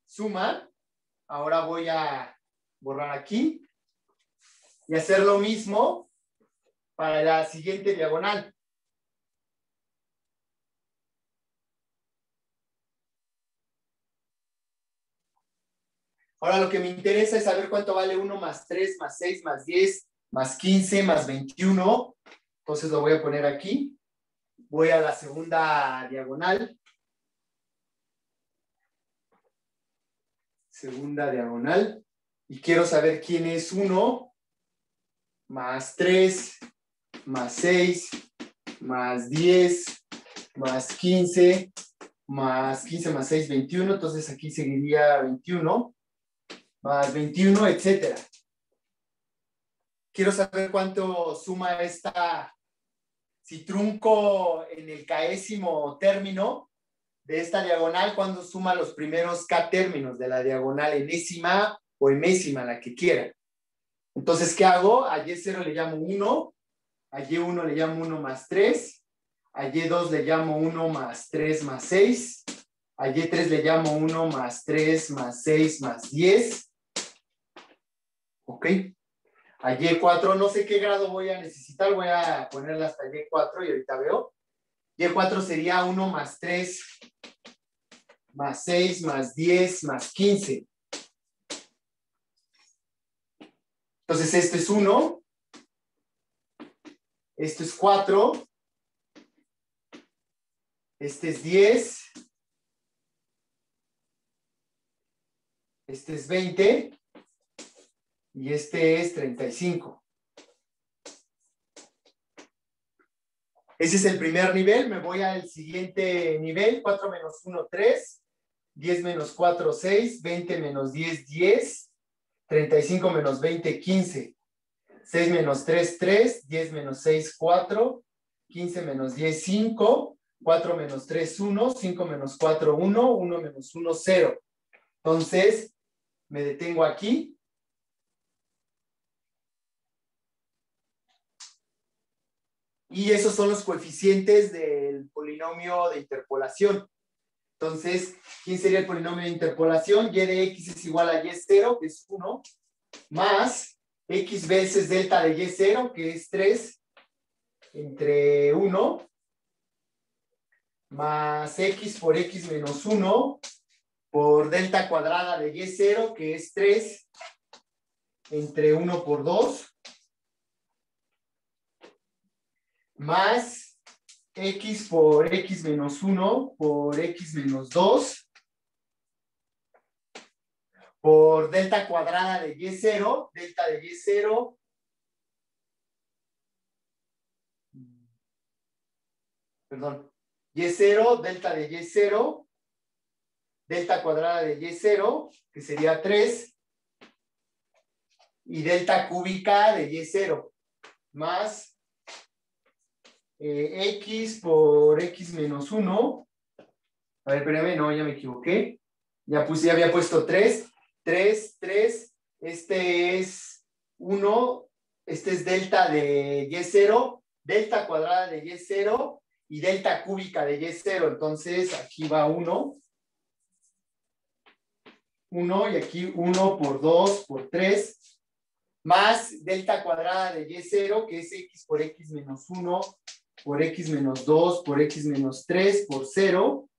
suma. Ahora voy a borrar aquí y hacer lo mismo para la siguiente diagonal. Ahora lo que me interesa es saber cuánto vale 1 más 3 más 6 más 10 más 15 más 21. Entonces lo voy a poner aquí. Voy a la segunda diagonal. Segunda diagonal. Y quiero saber quién es 1 más 3 más 6 más 10 más 15 más 15 más 6, 21. Entonces aquí seguiría 21 más 21, etcétera. Quiero saber cuánto suma esta. Si trunco en el késimo término de esta diagonal, ¿cuándo suma los primeros k términos de la diagonal enésima o enésima, la que quiera? Entonces, ¿qué hago? A y0 le llamo 1, a y1 le llamo 1 más 3, a y2 le llamo 1 más 3 más 6, a y3 le llamo 1 más 3 más 6 más 10. ¿Ok? A y4, no sé qué grado voy a necesitar, voy a ponerla hasta y4 y ahorita veo. Y4 sería 1 más 3 más 6 más 10 más 15. Entonces, esto es 1, esto es 4, este es 10, este es 20 y este es 35. Ese es el primer nivel. Me voy al siguiente nivel. 4 menos 1, 3. 10 menos 4, 6. 20 menos 10, 10. 35 menos 20, 15. 6 menos 3, 3. 10 menos 6, 4. 15 menos 10, 5. 4 menos 3, 1. 5 menos 4, 1. 1 menos 1, 0. Entonces, me detengo aquí. Y esos son los coeficientes del polinomio de interpolación. Entonces, ¿quién sería el polinomio de interpolación? Y de x es igual a y0, que es 1, más x veces delta de y0, que es 3, entre 1, más x por x menos 1, por delta cuadrada de y0, que es 3, entre 1 por 2, más x por x menos 1 por x menos 2 por delta cuadrada de y0, delta de y0, perdón, y0, delta de y0, delta cuadrada de y0, que sería 3, y delta cúbica de y0, más x por x menos 1. A ver, espérame, no, ya me equivoqué. Ya había puesto 3. 3, 3. Este es 1. Este es delta de y0, delta cuadrada de y0 y delta cúbica de y0. Entonces, aquí va 1. 1 y aquí 1 por 2 por 3. Más delta cuadrada de y0, que es x por x menos 1 por x menos 2 por x menos 3 por 0.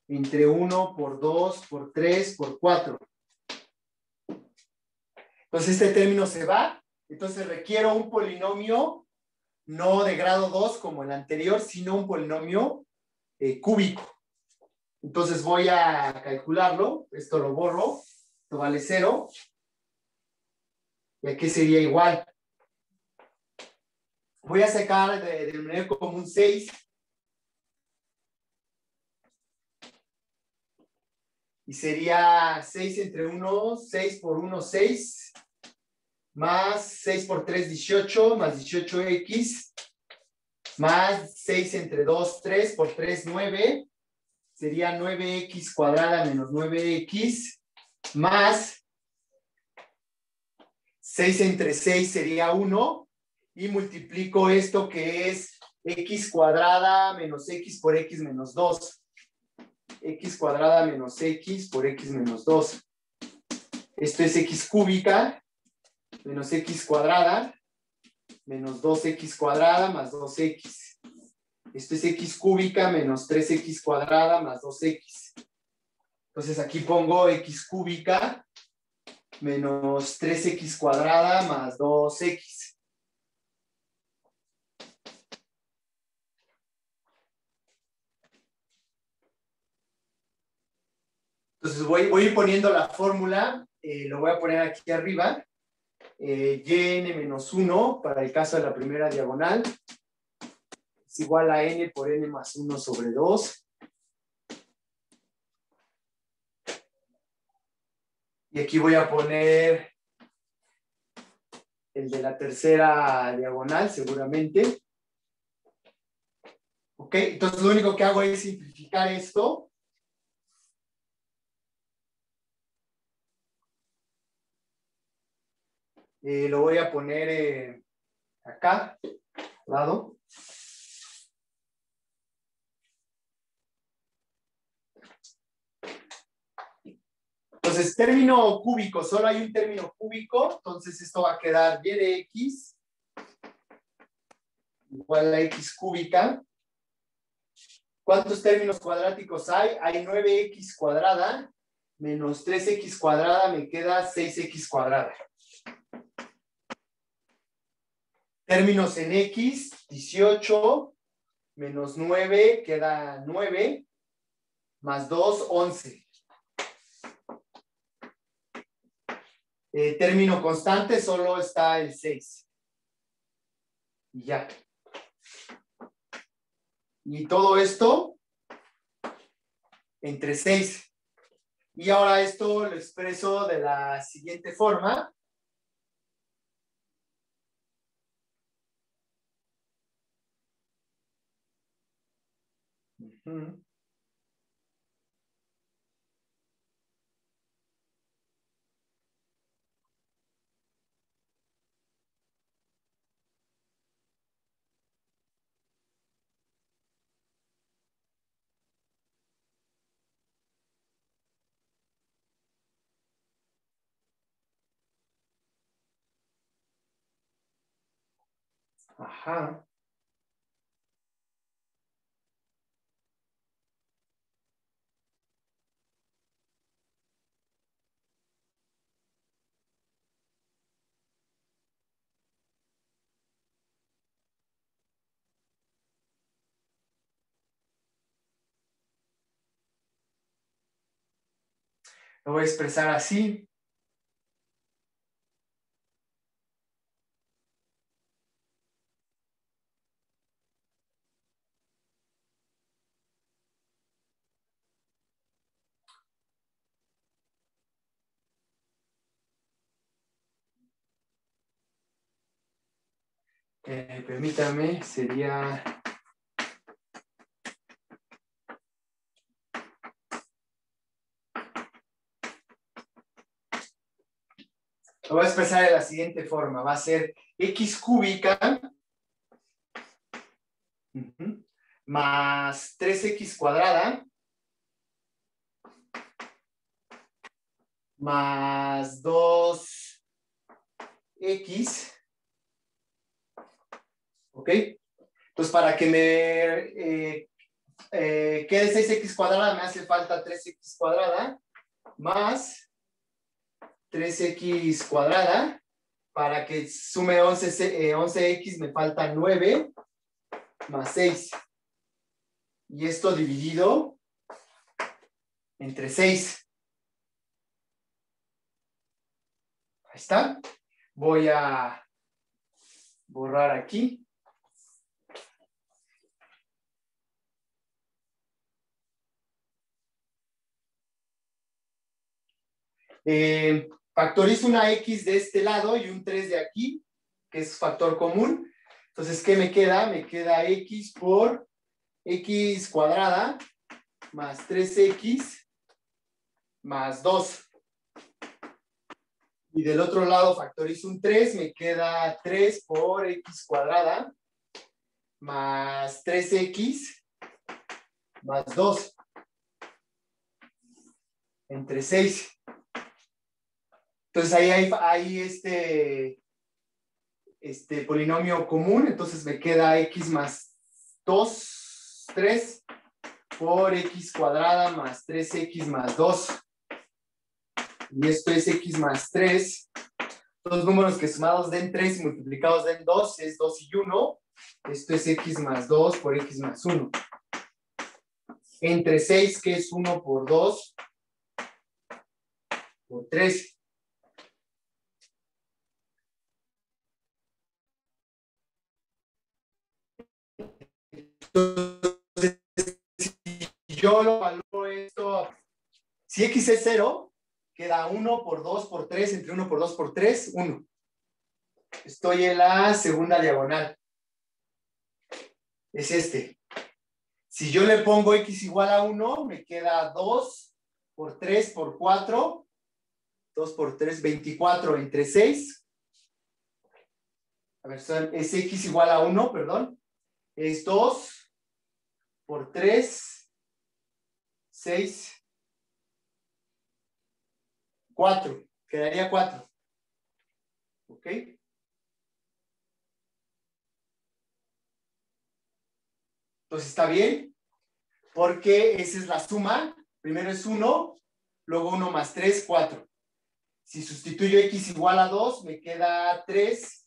Entre 1 por 2 por 3 por 4. Entonces este término se va. Entonces requiero un polinomio no de grado 2 como el anterior, sino un polinomio cúbico. Entonces voy a calcularlo. Esto lo borro. Esto vale 0. Y aquí sería igual. Voy a sacar del denominador común 6. Y sería 6 entre 1, 6 por 1, 6. Más 6 por 3, 18, más 18x. Más 6 entre 2, 3 por 3, 9. Sería 9x cuadrada menos 9x. Más 6 entre 6 sería 1. Y multiplico esto que es x cuadrada menos x por x menos 2. X cuadrada menos x por x menos 2. Esto es x cúbica menos x cuadrada menos 2x cuadrada más 2x. Esto es x cúbica menos 3x cuadrada más 2x. Entonces aquí pongo x cúbica menos 3x cuadrada más 2x. Entonces voy poniendo la fórmula, lo voy a poner aquí arriba. Yn menos 1 para el caso de la primera diagonal es igual a n por n más 1 sobre 2. Y aquí voy a poner el de la tercera diagonal, seguramente. Ok, entonces lo único que hago es simplificar esto. Lo voy a poner acá, al lado. Entonces, término cúbico, solo hay un término cúbico, entonces esto va a quedar y de x igual a x cúbica. ¿Cuántos términos cuadráticos hay? Hay 9x cuadrada menos 3x cuadrada, me queda 6x cuadrada. Términos en x, 18 menos 9 queda 9, más 2, 11. Término constante solo está el 6. Y ya. Y todo esto entre 6. Y ahora esto lo expreso de la siguiente forma. Ajá. Lo voy a expresar así. Permítame, sería... Lo voy a expresar de la siguiente forma. Va a ser x cúbica más 3x cuadrada más 2x. ¿Ok? Entonces, para que me quede 6x cuadrada, me hace falta 3x cuadrada más 3x cuadrada. Para que sume 11x me falta 9 más 6. Y esto dividido entre 6. Ahí está. Voy a borrar aquí. Factorizo una x de este lado y un 3 de aquí, que es factor común. Entonces, ¿qué me queda? Me queda x por x cuadrada más 3x más 2. Y del otro lado factorizo un 3, me queda 3 por x cuadrada más 3x más 2 entre 6. Entonces ahí hay este polinomio común, entonces me queda x más 2, 3 por x cuadrada más 3x más 2. Y esto es x más 3. Dos números que sumados den 3 y multiplicados den 2 es 2 y 1. Esto es x más 2 por x más 1. Entre 6, que es 1 por 2 por 3. Entonces, si yo lo valoro esto, si x es 0, queda 1 por 2 por 3, entre 1 por 2 por 3, 1. Estoy en la segunda diagonal. Es este. Si yo le pongo x igual a 1, me queda 2 por 3 por 4. 2 por 3, 24 entre 6. A ver, es x igual a 1, perdón. Es 2 por 3, 6, 4. Quedaría 4. ¿Ok? Entonces está bien, porque esa es la suma. Primero es 1, luego 1 más 3, 4. Si sustituyo x igual a 2, me queda 3.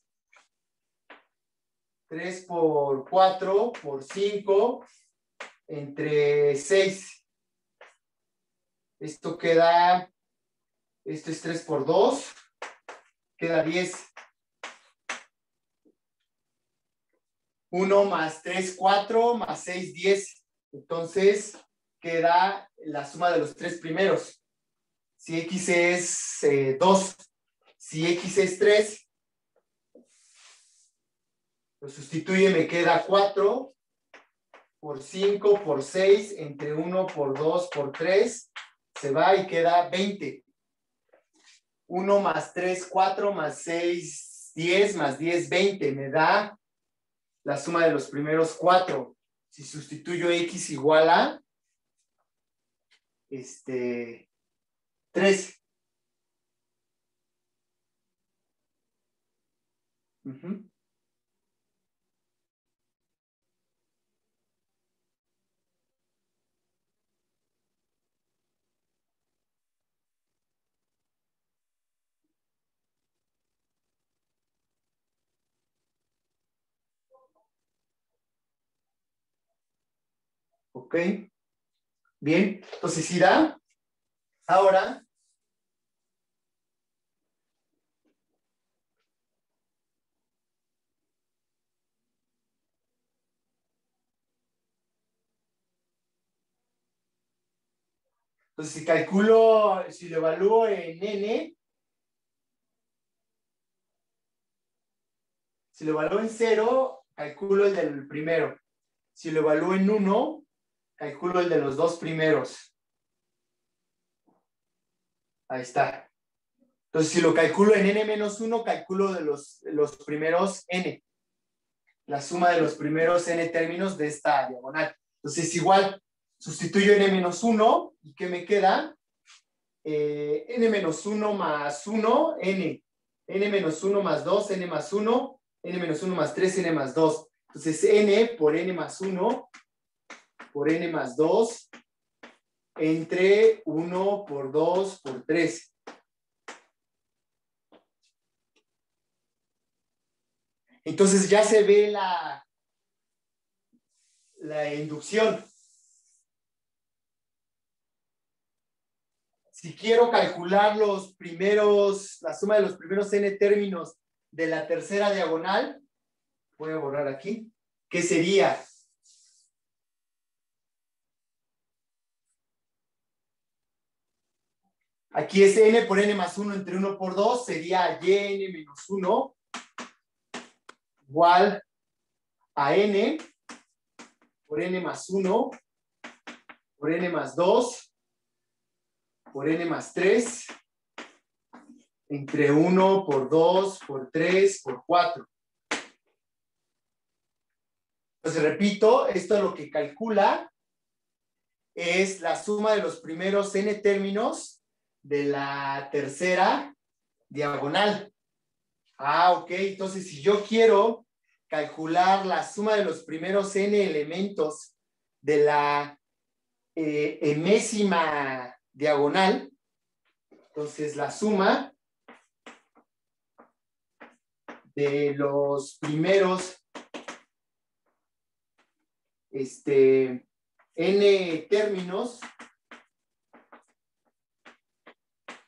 3 por 4 por 5 entre 6. Esto queda, esto es 3 por 2, queda 10. 1 más 3, 4, más 6, 10. Entonces, queda la suma de los tres primeros. Si X es 2, si X es 3, lo sustituye, me queda 4 por 5 por 6, entre 1 por 2 por 3, se va y queda 20. 1 más 3, 4, más 6, 10, más 10, 20. Me da la suma de los primeros 4. Si sustituyo X igual a 3. Ok. Bien. Entonces, si da. Ahora. Entonces, si calculo, si lo evalúo en n, si lo evalúo en 0, calculo el del primero. Si lo evalúo en 1, calculo el de los dos primeros. Ahí está. Entonces, si lo calculo en n-1, calculo de los primeros n. La suma de los primeros n términos de esta diagonal. Entonces, igual, sustituyo n-1, ¿y qué me queda? n-1 más 1, n. n-1 más 2, n más 1, n-1 más 3, n más 2. Entonces, n por n más 1 por n más 2 entre 1 por 2 por 3. Entonces ya se ve la inducción. Si quiero calcular la suma de los primeros n términos de la tercera diagonal, voy a borrar aquí, ¿qué sería? Aquí es n por n más 1 entre 1 por 2, sería yn menos 1 igual a n por n más 1 por n más 2 por n más 3 entre 1 por 2 por 3 por 4. Entonces, repito, esto lo que calcula es la suma de los primeros n términos de la tercera diagonal. Ok, entonces si yo quiero calcular la suma de los primeros n elementos de la enésima diagonal, entonces la suma de los primeros n términos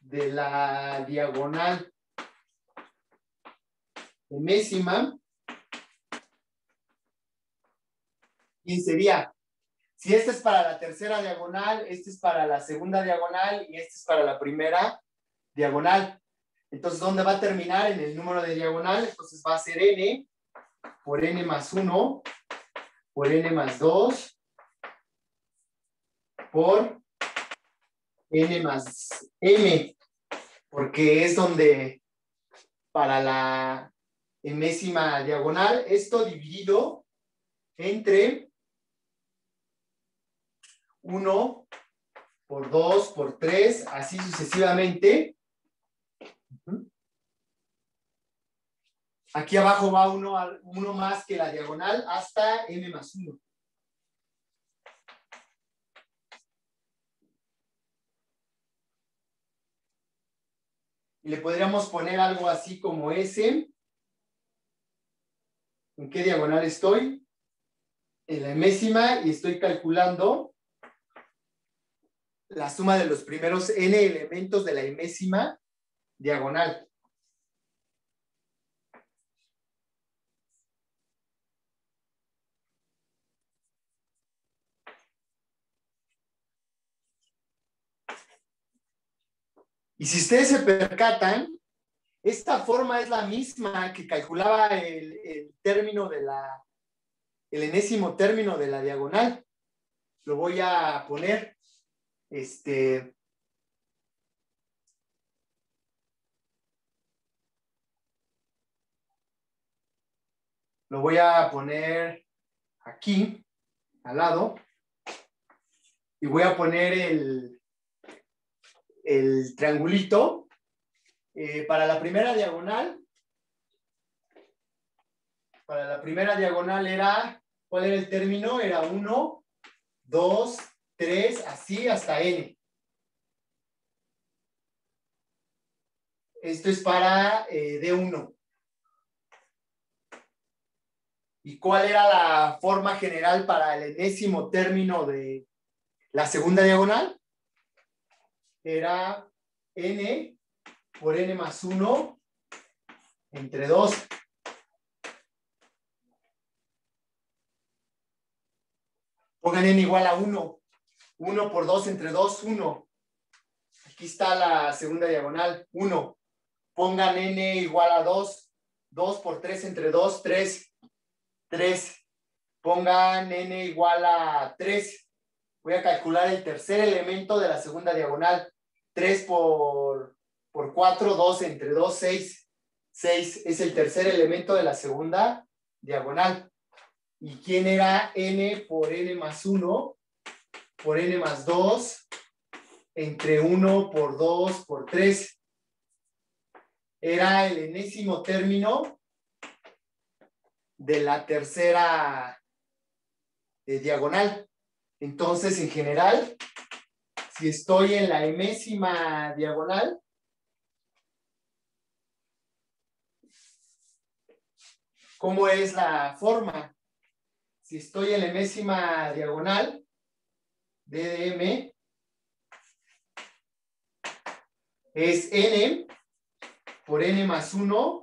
de la diagonal enésima, ¿quién sería? Si este es para la tercera diagonal, este es para la segunda diagonal y este es para la primera diagonal. Entonces, ¿dónde va a terminar? En el número de diagonal. Entonces va a ser n por n más 1 por n más 2 por n más m, porque es donde para la enésima diagonal, esto dividido entre 1 por 2 por 3, así sucesivamente. Aquí abajo va uno más que la diagonal hasta m más 1. Y le podríamos poner algo así como S. ¿En qué diagonal estoy? En la enésima, y estoy calculando la suma de los primeros n elementos de la enésima diagonal. Y si ustedes se percatan, esta forma es la misma que calculaba el término de el enésimo término de la diagonal. Lo voy a poner, lo voy a poner aquí, al lado, y voy a poner el triangulito para la primera diagonal. Para la primera diagonal era, ¿cuál era el término? Era 1, 2, 3, así hasta n. Esto es para D1. ¿Y cuál era la forma general para el enésimo término de la segunda diagonal? Era n por n más 1 entre 2. Pongan n igual a 1. 1 por 2 entre 2, 1. Aquí está la segunda diagonal, 1. Pongan n igual a 2. 2 por 3 entre 2, 3. 3. Pongan n igual a 3. Voy a calcular el tercer elemento de la segunda diagonal. 3 por 4, 2 entre 2, 6. 6 es el tercer elemento de la segunda diagonal. ¿Y quién era n por n más 1? Por n más 2 entre 1 por 2 por 3. Era el enésimo término de la tercera diagonal. Entonces, en general, si estoy en la enésima diagonal, ¿cómo es la forma? Si estoy en la enésima diagonal, DDM, es n por n más 1,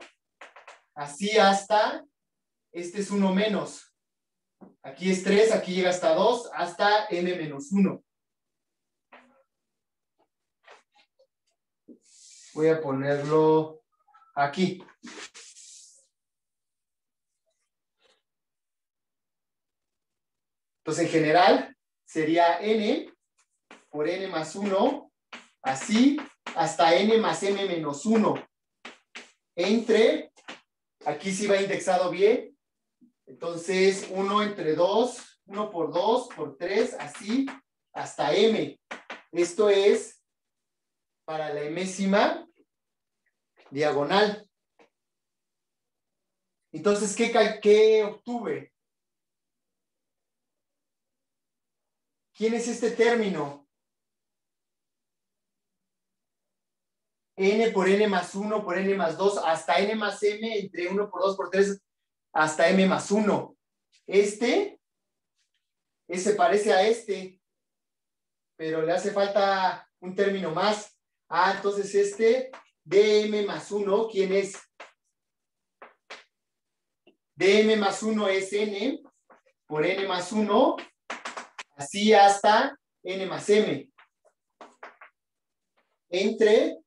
así hasta, este es 1 menos. Aquí es 3, aquí llega hasta 2, hasta n menos 1. Voy a ponerlo aquí. Entonces, en general, sería n por n más 1, así, hasta n más m menos 1. Entre, aquí sí va indexado bien. Entonces, 1 entre 2, 1 por 2, por 3, así, hasta m. Esto es para la enésima diagonal. Entonces, ¿qué obtuve? ¿Quién es este término? N por n más 1 por n más 2 hasta n más m entre 1 por 2 por 3 hasta m más 1. Este se parece a este, pero le hace falta un término más. Entonces este dm más 1, ¿quién es? dm más 1 es n por n más 1, así hasta n más m. Entre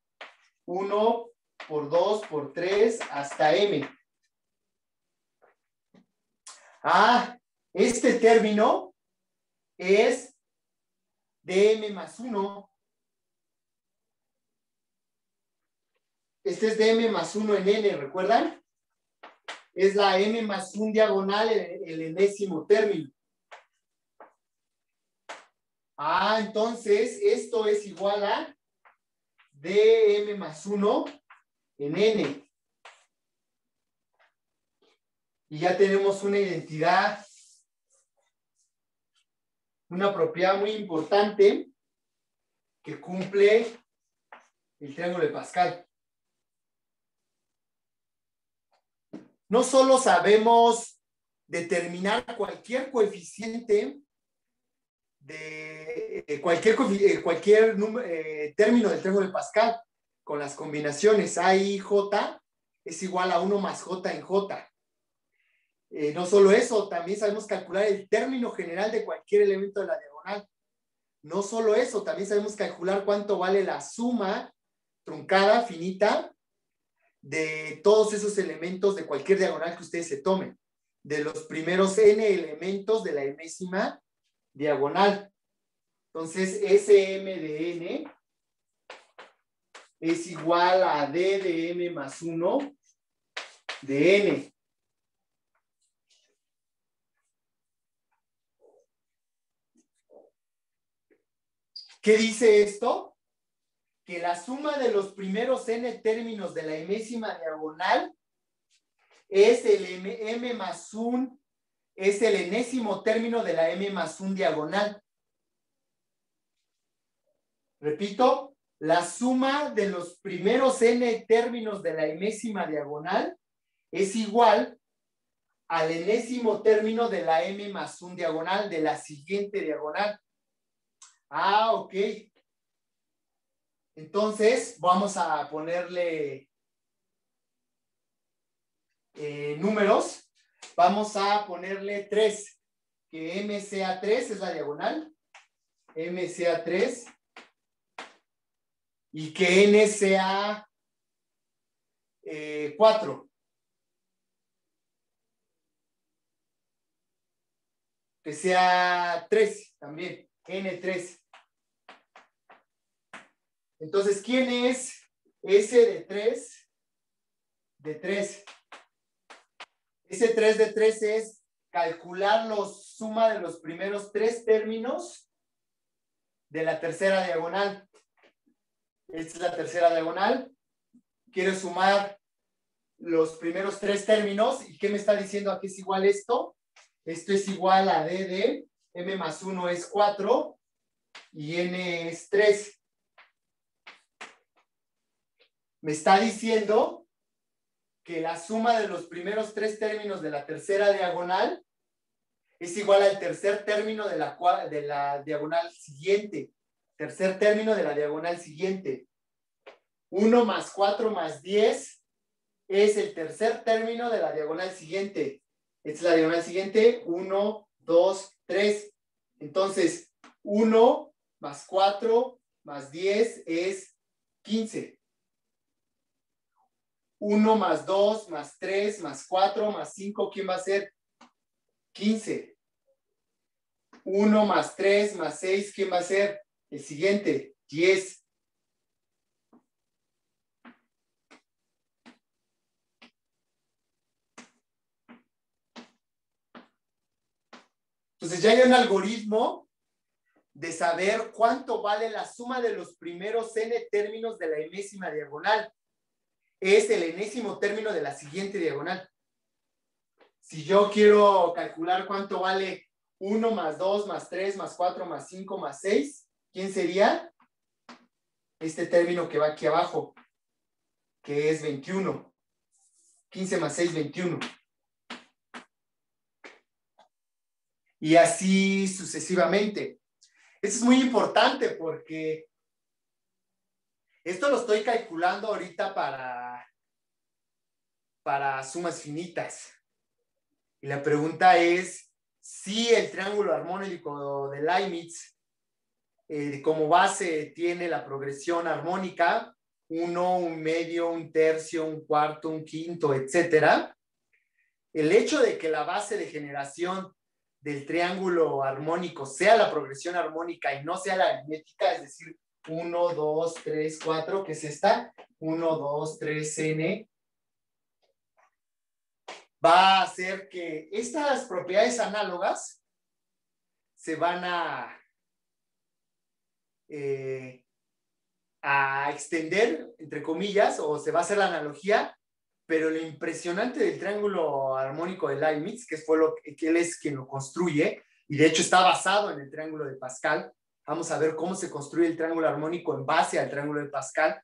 1 por 2 por 3 hasta m. Este término es dm más 1. Este es dm más 1 en n, ¿recuerdan? Es la m más 1 diagonal, el enésimo término. Entonces esto es igual a dm más 1 en n. Y ya tenemos una identidad, una propiedad muy importante que cumple el triángulo de Pascal. No solo sabemos determinar cualquier coeficiente de cualquier término del triángulo de Pascal con las combinaciones A y J es igual a 1 más J en J. No solo eso, también sabemos calcular el término general de cualquier elemento de la diagonal. No solo eso, también sabemos calcular cuánto vale la suma truncada, finita, de todos esos elementos de cualquier diagonal que ustedes se tomen, de los primeros n elementos de la enésima diagonal. Entonces, Sm de n es igual a d de m más 1 de n. ¿Qué dice esto? Que la suma de los primeros n términos de la enésima diagonal es el m más 1, es el enésimo término de la m más 1 diagonal. Repito, la suma de los primeros n términos de la enésima diagonal es igual al enésimo término de la m más 1 diagonal, de la siguiente diagonal. Ah, ok. Entonces, vamos a ponerle números. Vamos a ponerle 3, que m sea 3 es la diagonal, m sea 3, y que n sea 4. Que sea 3 también, n3. Entonces, ¿quién es S de 3? De 3. Ese 3 de 3 es calcular la suma de los primeros 3 términos de la tercera diagonal. Esta es la tercera diagonal. Quiero sumar los primeros 3 términos. ¿Y qué me está diciendo aquí es igual esto? Esto es igual a d de m más 1 es 4 y n es 3. Me está diciendo que la suma de los primeros 3 términos de la tercera diagonal es igual al tercer término de la diagonal siguiente. Tercer término de la diagonal siguiente. 1 más 4 más 10 es el tercer término de la diagonal siguiente. Esta es la diagonal siguiente. 1, 2, 3. Entonces, 1 más 4 más 10 es 15. 1 más 2 más 3 más 4 más 5, ¿quién va a ser? 15. 1 más 3 más 6, ¿quién va a ser? El siguiente, 10. Entonces ya hay un algoritmo de saber cuánto vale la suma de los primeros n términos de la enésima diagonal. Es el enésimo término de la siguiente diagonal. Si yo quiero calcular cuánto vale 1 más 2 más 3 más 4 más 5 más 6, ¿quién sería? Este término que va aquí abajo, que es 21. 15 más 6, 21. Y así sucesivamente. Eso es muy importante porque esto lo estoy calculando ahorita para sumas finitas. Y la pregunta es si el triángulo armónico de Leibniz como base tiene la progresión armónica 1, 1/2, 1/3, 1/4, 1/5, etc. El hecho de que la base de generación del triángulo armónico sea la progresión armónica y no sea la aritmética, es decir, 1, 2, 3, 4, que es esta, 1, 2, 3, n, va a hacer que estas propiedades análogas se van a extender, entre comillas, o se va a hacer la analogía, pero lo impresionante del triángulo armónico de Leibniz, que él es quien lo construye, y de hecho está basado en el triángulo de Pascal. Vamos a ver cómo se construye el triángulo armónico en base al triángulo de Pascal,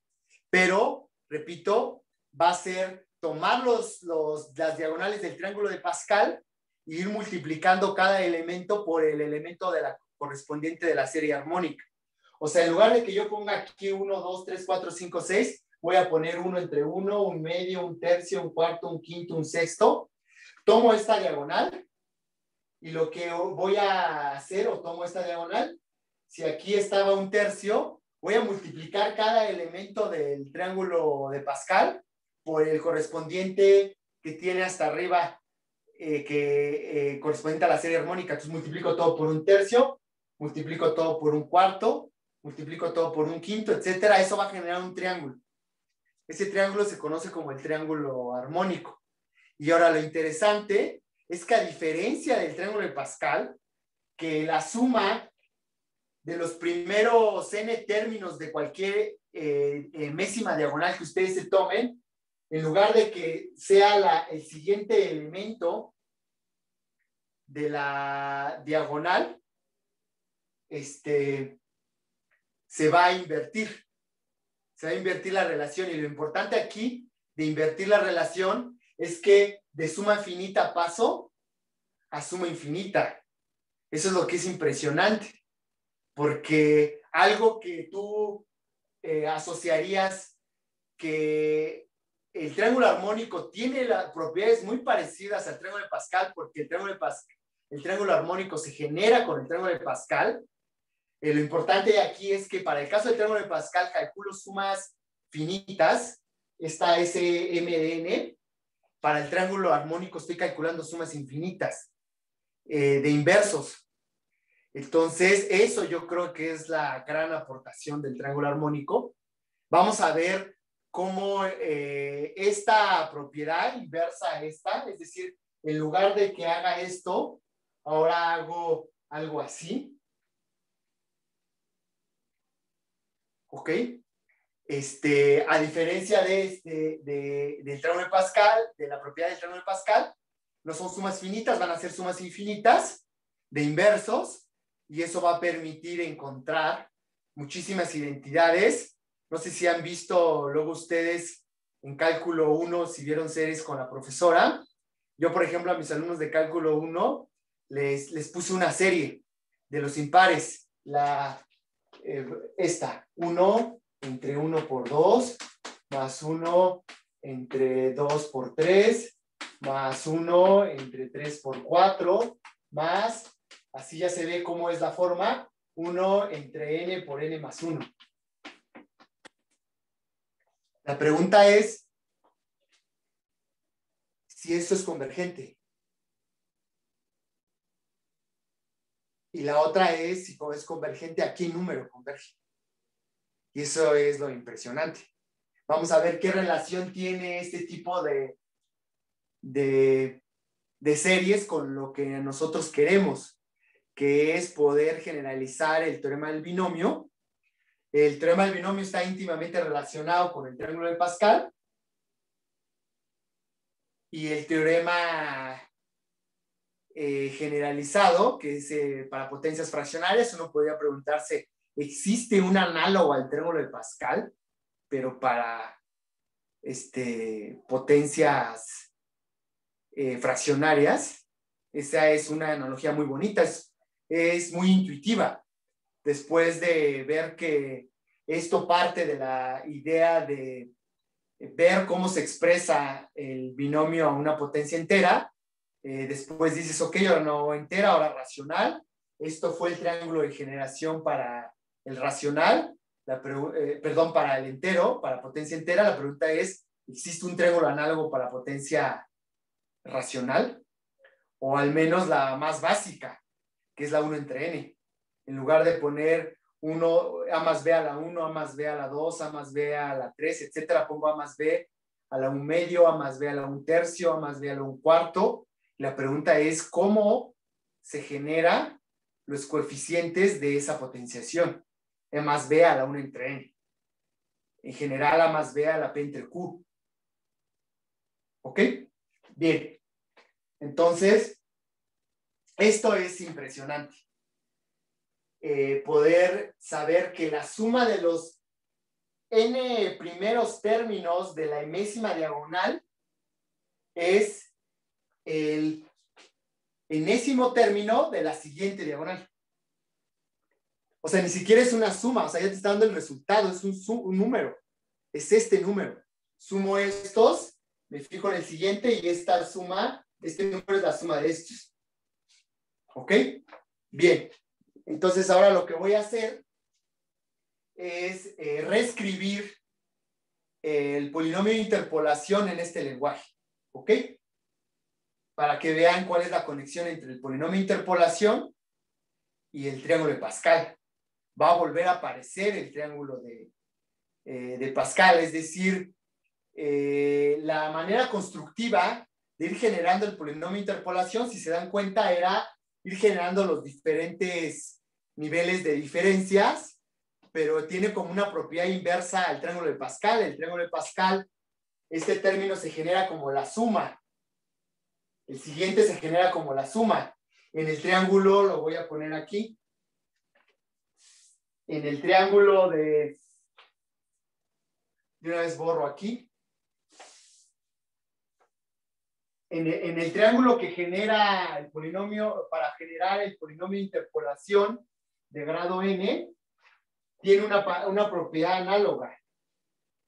pero, repito, va a ser tomar las diagonales del triángulo de Pascal e ir multiplicando cada elemento por el elemento correspondiente de la serie armónica. O sea, en lugar de que yo ponga aquí 1, 2, 3, 4, 5, 6, voy a poner 1 entre 1, 1/2, 1/3, 1/4, 1/5, 1/6. Tomo esta diagonal y lo que voy a hacer, o tomo esta diagonal, si aquí estaba 1/3, voy a multiplicar cada elemento del triángulo de Pascal por el correspondiente que tiene hasta arriba, correspondiente a la serie armónica. Entonces multiplico todo por un tercio, multiplico todo por un cuarto, multiplico todo por un quinto, etcétera. Eso va a generar un triángulo. Ese triángulo se conoce como el triángulo armónico. Y ahora lo interesante es que, a diferencia del triángulo de Pascal, que la suma de los primeros n términos de cualquier enésima diagonal que ustedes se tomen, en lugar de que sea el siguiente elemento de la diagonal, se va a invertir. Se va a invertir la relación. Y lo importante aquí de invertir la relación es que de suma finita paso a suma infinita. Eso es lo que es impresionante. Porque algo que tú asociarías que el triángulo armónico tiene las propiedades muy parecidas al triángulo de Pascal, porque el triángulo armónico se genera con el triángulo de Pascal. Lo importante aquí es que para el caso del triángulo de Pascal calculo sumas finitas, está ese m de n. Para el triángulo armónico estoy calculando sumas infinitas de inversos. Entonces, eso yo creo que es la gran aportación del triángulo armónico. Vamos a ver cómo esta propiedad inversa a esta, es decir, en lugar de que haga esto, ahora hago algo así. ¿Ok? A diferencia del triángulo de Pascal, de la propiedad del triángulo de Pascal, no son sumas finitas, van a ser sumas infinitas de inversos. Y eso va a permitir encontrar muchísimas identidades. No sé si han visto luego ustedes en cálculo 1, si vieron series con la profesora. Yo, por ejemplo, a mis alumnos de cálculo 1 les puse una serie de los impares. Esta, 1 entre 1 por 2, más 1 entre 2 por 3, más 1 entre 3 por 4, más... Así ya se ve cómo es la forma, 1 entre n por n más 1. La pregunta es si esto es convergente. Y la otra es si es convergente, ¿a qué número converge? Y eso es lo impresionante. Vamos a ver qué relación tiene este tipo de series con lo que nosotros queremos, que es poder generalizar el teorema del binomio. El teorema del binomio está íntimamente relacionado con el triángulo de Pascal. Y el teorema generalizado, que es para potencias fraccionarias, uno podría preguntarse, ¿existe un análogo al triángulo de Pascal, pero para potencias fraccionarias? Esa es una analogía muy bonita, es muy intuitiva. Después de ver que esto parte de la idea de ver cómo se expresa el binomio a una potencia entera, después dices, ok, ahora no entera, ahora racional. Esto fue el triángulo de generación para el racional, perdón, para el entero, para potencia entera. La pregunta es, ¿existe un triángulo análogo para potencia racional? O al menos la más básica, que es la 1 entre n. En lugar de poner 1, a más b a la 1, a más b a la 2, a más b a la 3, etcétera, pongo a más b a la 1 medio, a más b a la 1 tercio, a más b a la 1 cuarto. La pregunta es cómo se generan los coeficientes de esa potenciación. A más b a la 1 entre n. En general, a más b a la p entre q. ¿Ok? Bien. Entonces, esto es impresionante. Poder saber que la suma de los n primeros términos de la enésima diagonal es el enésimo término de la siguiente diagonal. O sea, ni siquiera es una suma, o sea, ya te está dando el resultado, es un número. Es este número. Sumo estos, me fijo en el siguiente y esta suma, este número es la suma de estos. ¿Ok? Bien. Entonces ahora lo que voy a hacer es reescribir el polinomio de interpolación en este lenguaje, ¿ok? Para que vean cuál es la conexión entre el polinomio de interpolación y el triángulo de Pascal. Va a volver a aparecer el triángulo de Pascal, es decir, la manera constructiva de ir generando el polinomio de interpolación, si se dan cuenta, era ir generando los diferentes niveles de diferencias, pero tiene como una propiedad inversa al triángulo de Pascal. El triángulo de Pascal, este término se genera como la suma. El siguiente se genera como la suma. En el triángulo, lo voy a poner aquí. En el triángulo de una vez borro aquí. En el triángulo que genera el polinomio, para generar el polinomio de interpolación de grado n, tiene una propiedad análoga.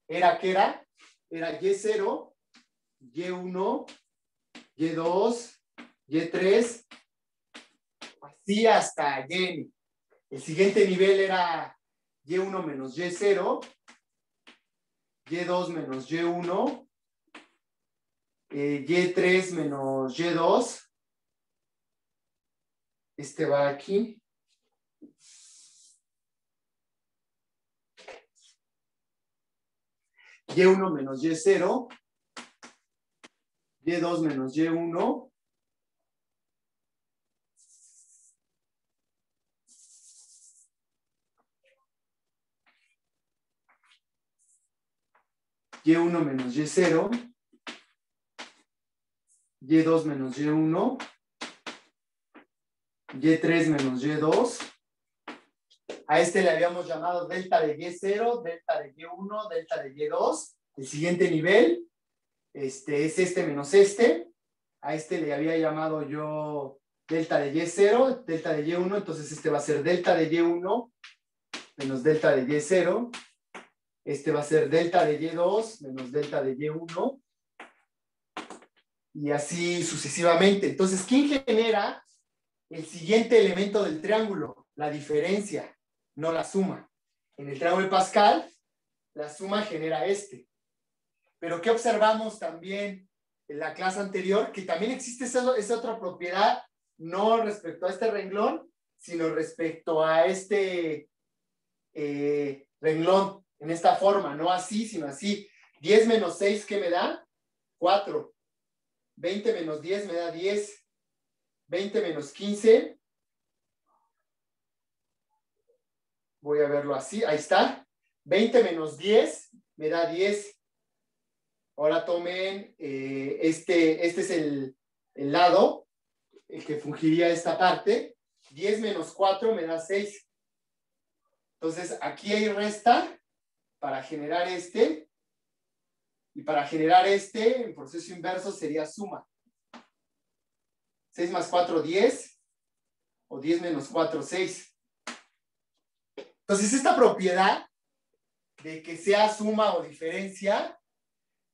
Era Y0, Y1, Y2, Y3, así hasta Y. El siguiente nivel era Y1 menos Y0, Y2 menos Y1, Y3 menos Y2. Este va aquí. Y1 menos Y0, Y2 menos Y1, Y1 menos Y0, Y2 menos Y1, Y3 menos Y2. A este le habíamos llamado delta de Y0, delta de Y1, delta de Y2. El siguiente nivel es este menos este. A este le había llamado yo delta de Y0, delta de Y1. Entonces este va a ser delta de Y1 menos delta de Y0. Este va a ser delta de Y2 menos delta de Y1. Y así sucesivamente. Entonces, ¿quién genera el siguiente elemento del triángulo? La diferencia, no la suma. En el triángulo de Pascal, la suma genera este. Pero ¿qué observamos también en la clase anterior? Que también existe esa otra propiedad, no respecto a este renglón, sino respecto a este renglón, en esta forma, no así, sino así. 10 menos 6, ¿qué me da? 4. 20 menos 10 me da 10. 20 menos 15. Voy a verlo así. Ahí está. 20 menos 10 me da 10. Ahora tomen, este es el lado, el que fungiría esta parte. 10 menos 4 me da 6. Entonces, aquí hay resta para generar este. Y para generar este, en proceso inverso, sería suma. 6 más 4, 10. O 10 menos 4, 6. Entonces, esta propiedad de que sea suma o diferencia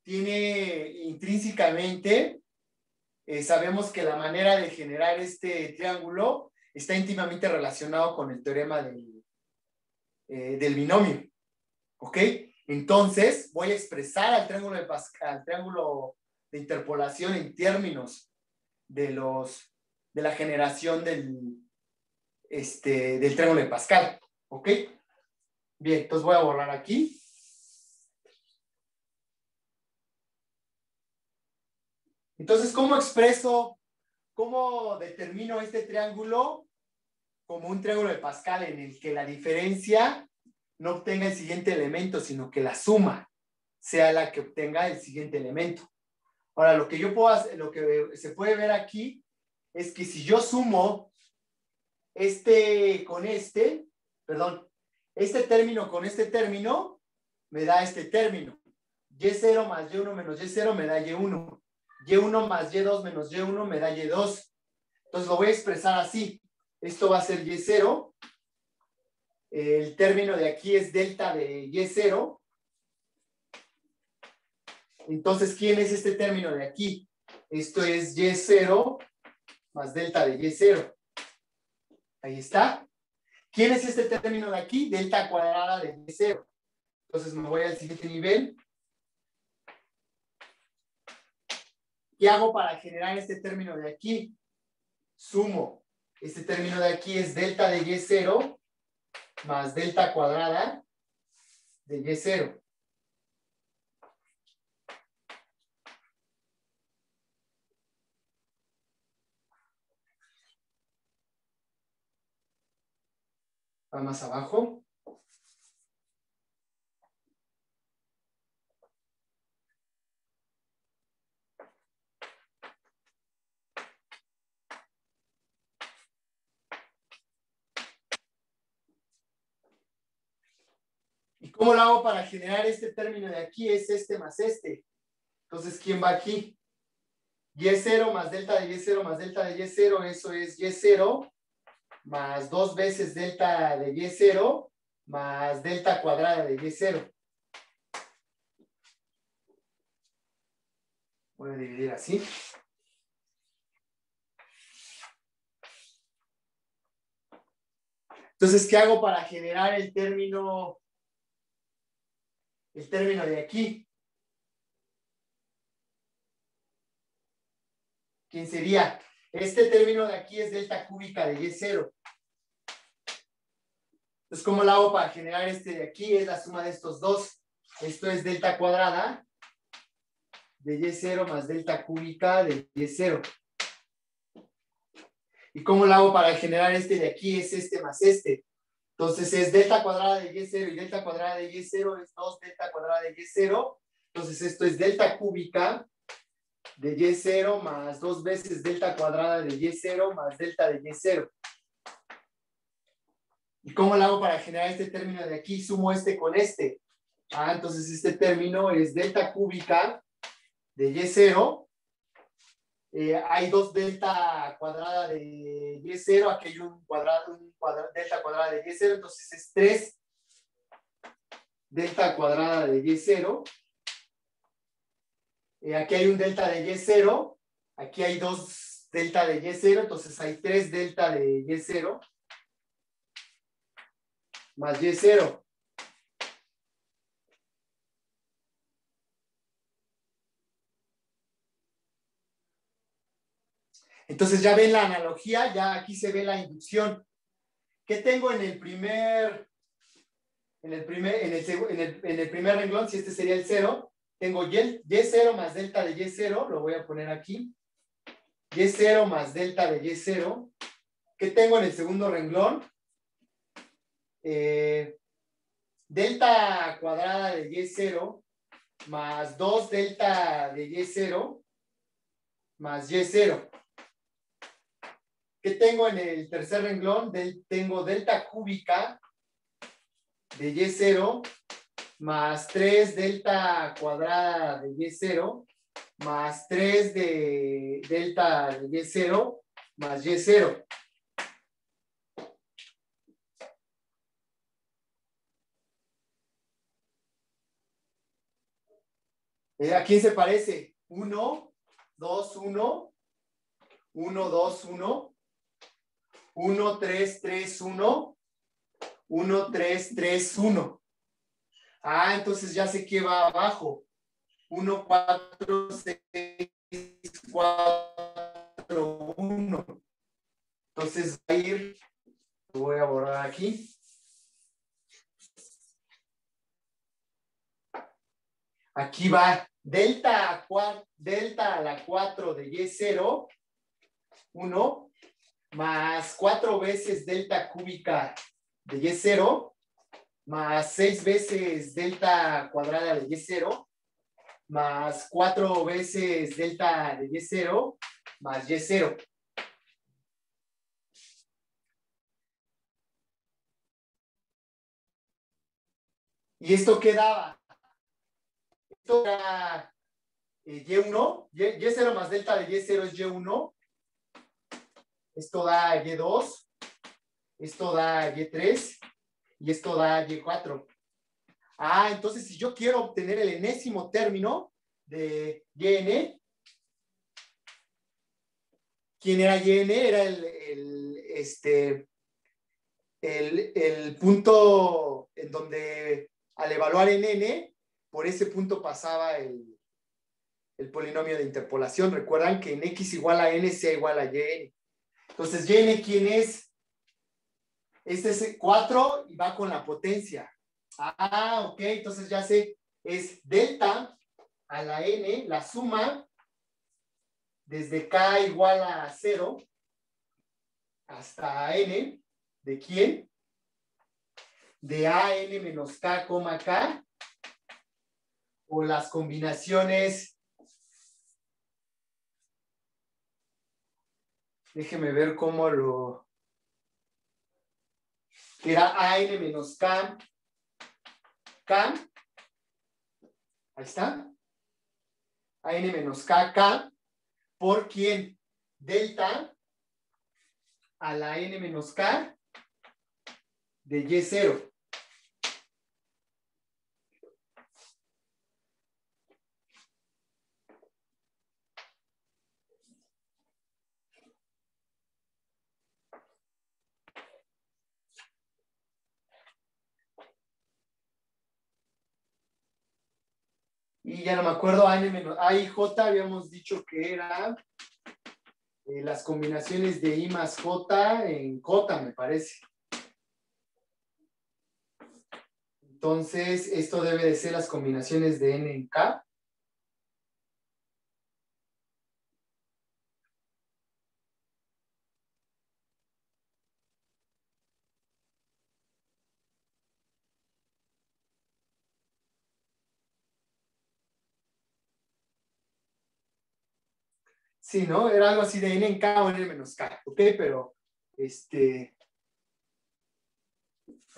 tiene intrínsecamente, sabemos que la manera de generar este triángulo está íntimamente relacionado con el teorema del binomio. ¿Ok? Entonces, voy a expresar al triángulo de Pascal, al triángulo de interpolación en términos de la generación del triángulo de Pascal. ¿Ok? Bien, entonces voy a borrar aquí. Entonces, cómo determino este triángulo como un triángulo de Pascal en el que la diferencia no obtenga el siguiente elemento, sino que la suma sea la que obtenga el siguiente elemento? Ahora, lo que yo puedo hacer, lo que se puede ver aquí es que si yo sumo este término con este término, me da este término. Y0 más Y1 menos Y0 me da Y1. Y1 más Y2 menos Y1 me da Y2. Entonces lo voy a expresar así. Esto va a ser Y0. El término de aquí es delta de Y0. Entonces, ¿quién es este término de aquí? Esto es Y0 más delta de Y0. Ahí está. ¿Quién es este término de aquí? Delta cuadrada de Y0. Entonces me voy al siguiente nivel. ¿Qué hago para generar este término de aquí? Sumo. Este término de aquí es delta de Y0 más delta cuadrada de Y0. Va más abajo. ¿Y cómo lo hago para generar este término de aquí? Es este más este. Entonces, ¿quién va aquí? Y0 más delta de Y0 más delta de Y0, eso es Y0 más 2 veces delta de Y0 más delta cuadrada de Y0. Voy a dividir así. Entonces, ¿qué hago para generar el término de aquí? ¿Quién sería? Este término de aquí es delta cúbica de Y0. Entonces, ¿cómo lo hago para generar este de aquí? Es la suma de estos dos. Esto es delta cuadrada de Y0 más delta cúbica de Y0. ¿Y cómo lo hago para generar este de aquí? Es este más este. Entonces es delta cuadrada de Y0 y delta cuadrada de Y0 es 2 delta cuadrada de Y0. Entonces esto es delta cúbica de Y0 más 2 veces delta cuadrada de Y0 más delta de Y0. ¿Y cómo lo hago para generar este término de aquí? Sumo este con este. Entonces este término es delta cúbica de Y0. Hay 2 delta cuadrada de Y0. Aquí hay un delta cuadrada de Y0. Entonces es 3 delta cuadrada de Y0. Aquí hay un delta de Y0. Aquí hay 2 delta de Y0. Entonces hay 3 delta de Y0 más Y0. Entonces ya ven la analogía, ya aquí se ve la inducción. ¿Qué tengo en el primer renglón? Si este sería el 0, tengo Y0 más delta de Y0, lo voy a poner aquí. Y0 más delta de Y0. ¿Qué tengo en el segundo renglón? Delta cuadrada de Y0 más 2 delta de Y0 más Y0. ¿Qué tengo en el tercer renglón? Tengo delta cúbica de Y0 más 3 delta cuadrada de Y0 más 3 de delta de Y0 más Y0. ¿A quién se parece? 1, 2, 1, 1, 2, 1, 1, 3, 3, 1, 1, 3, 3, 1. Entonces ya sé que va abajo. 1, 4, 6, 4, 1. Entonces va a ir, lo voy a borrar aquí. Aquí va delta a la 4 de Y0, 1, más 4 veces delta cúbica de Y0, más 6 veces delta cuadrada de Y0, más 4 veces delta de Y0, más Y0. ¿Y esto qué daba? Esto era Y1, Y0 más delta de Y0 es Y1. Esto da Y2. Esto da Y3. Y esto da Y4. Entonces si yo quiero obtener el enésimo término de YN, ¿quién era YN? Era el punto en donde al evaluar en n, por ese punto pasaba el polinomio de interpolación. Recuerdan que en x igual a n sea igual a yn. Entonces, yn, ¿quién es? Este es 4 y va con la potencia. Ah, ok, entonces ya sé, es delta a la n, la suma desde k igual a 0 hasta n, ¿de quién? De a n menos k, k, o las combinaciones, déjeme ver cómo lo, que era a n menos k, ahí está, a n menos k, ¿por quién? Delta a la n menos k de y0. Y ya no me acuerdo, A y J habíamos dicho que era las combinaciones de I más J en J, me parece. Entonces, esto debe de ser las combinaciones de N en K. Sí, ¿no? Era algo así de N en K o N menos K, ¿ok? Pero, ahí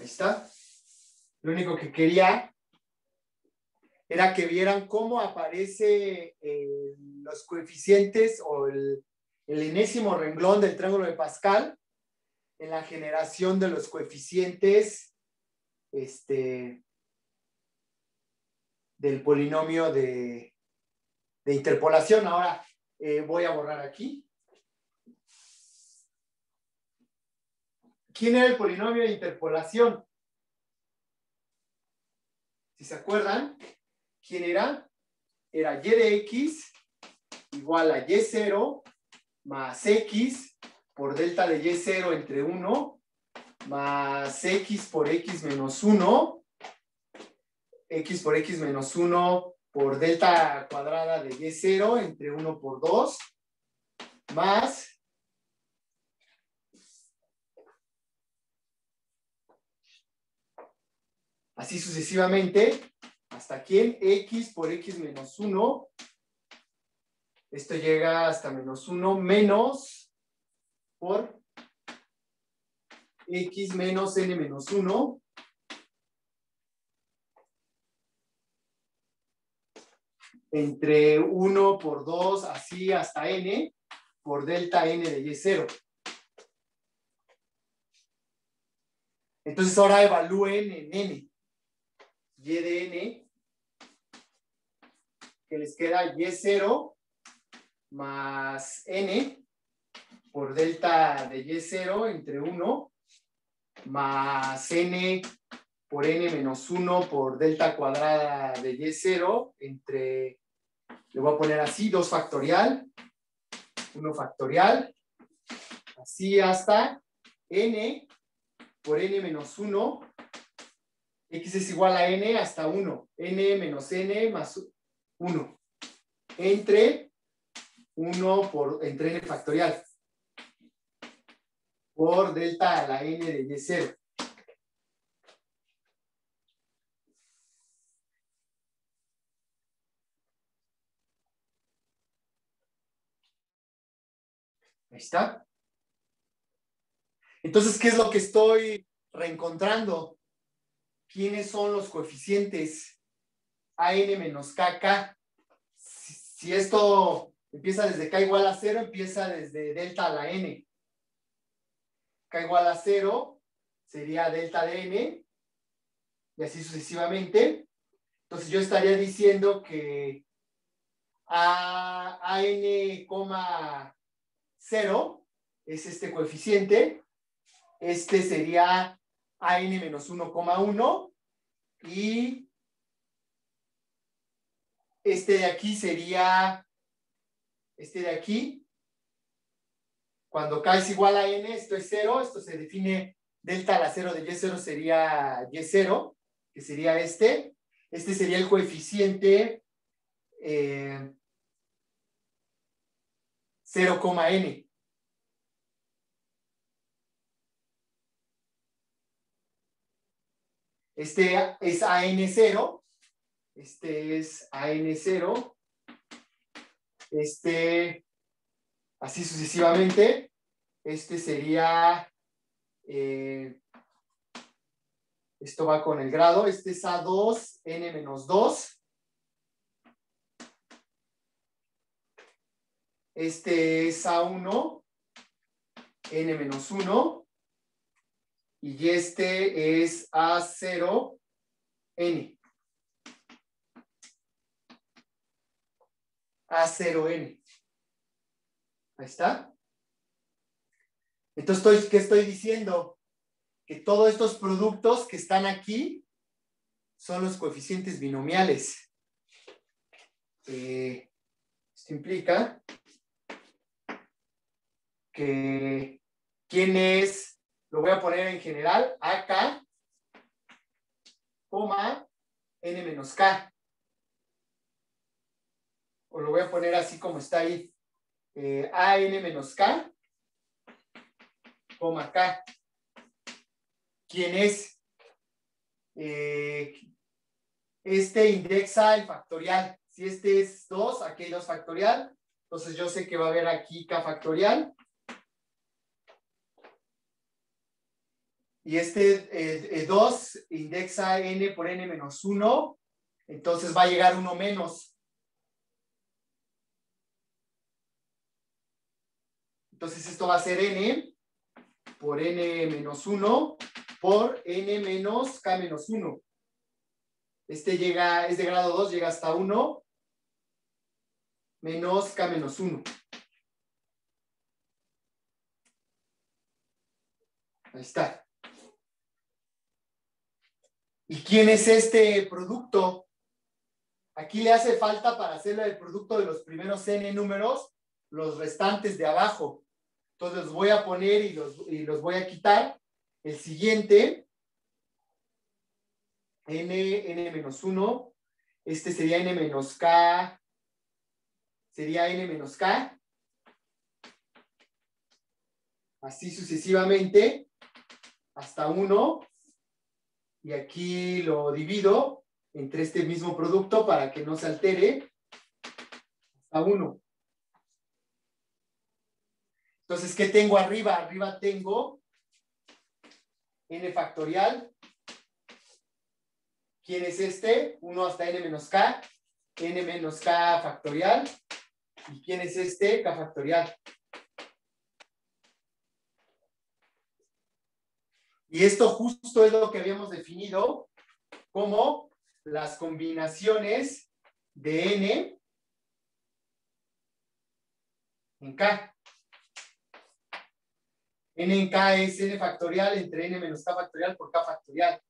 está. Lo único que quería era que vieran cómo aparece los coeficientes o el enésimo renglón del triángulo de Pascal en la generación de los coeficientes del polinomio de interpolación. Ahora voy a borrar aquí. ¿Quién era el polinomio de interpolación? Si se acuerdan, ¿quién era? Era y de x igual a y0 más x por delta de y0 entre 1 más x por x menos 1, x por x menos 1 por delta cuadrada de y0 entre 1 por 2 más así sucesivamente, ¿hasta quién? X por x menos 1. Esto llega hasta menos 1 menos por x menos n menos 1. Entre 1 por 2, así hasta n, por delta n de y0. Entonces ahora evalúen en n. Y de n, que les queda y0 más n por delta de y0 entre 1 más n por n menos 1 por delta cuadrada de y0 entre, le voy a poner así, 2 factorial, 1 factorial, así hasta n por n menos 1, x es igual a n hasta 1, n menos n más 1, entre 1 entre n factorial, por delta a la n de y0. Ahí está. Entonces, ¿qué es lo que estoy reencontrando? ¿Quiénes son los coeficientes AN menos KK? Si esto empieza desde K igual a 0, empieza desde delta a la N. K igual a 0 sería delta de N y así sucesivamente. Entonces yo estaría diciendo que AN, 0 es este coeficiente Este sería AN menos 1,1 y este de aquí sería, este de aquí, cuando K es igual a N, esto es 0, esto se define delta a la 0 de Y0 sería Y0, que sería este. Este sería el coeficiente 0,n. Este es AN0, este es AN0, este, así sucesivamente. Este sería, esto va con el grado, este es A2, N-2. Este es A1, N-1. Y este es A0, N. A0N. Ahí está. Entonces, ¿qué estoy diciendo? Que todos estos productos que están aquí son los coeficientes binomiales. Esto implica que ¿quién es? Lo voy a poner en general, AK, N menos K. O lo voy a poner así como está ahí. AN menos K, K. ¿Quién es? Este indexa el factorial. Si este es 2, aquí hay 2 factorial. Entonces yo sé que va a haber aquí K factorial. Y este 2 indexa N por N menos 1. Entonces va a llegar 1 menos. Entonces esto va a ser N por N menos 1 por N menos K menos 1. Este llega, es de grado 2, llega hasta 1 menos K menos 1. Ahí está. ¿Y quién es este producto? Aquí le hace falta para hacer el producto de los primeros n números, los restantes de abajo. Entonces los voy a poner y los voy a quitar. El siguiente, n menos 1. Este sería n menos k. Sería n menos k. Así sucesivamente hasta 1. Y aquí lo divido entre este mismo producto para que no se altere hasta 1. Entonces, ¿qué tengo arriba? Arriba tengo n factorial. ¿Quién es este? 1 hasta n menos k. N menos k factorial. ¿Y quién es este? K factorial. Y esto justo es lo que habíamos definido como las combinaciones de n en k. N en k es n factorial entre n menos k factorial por k factorial.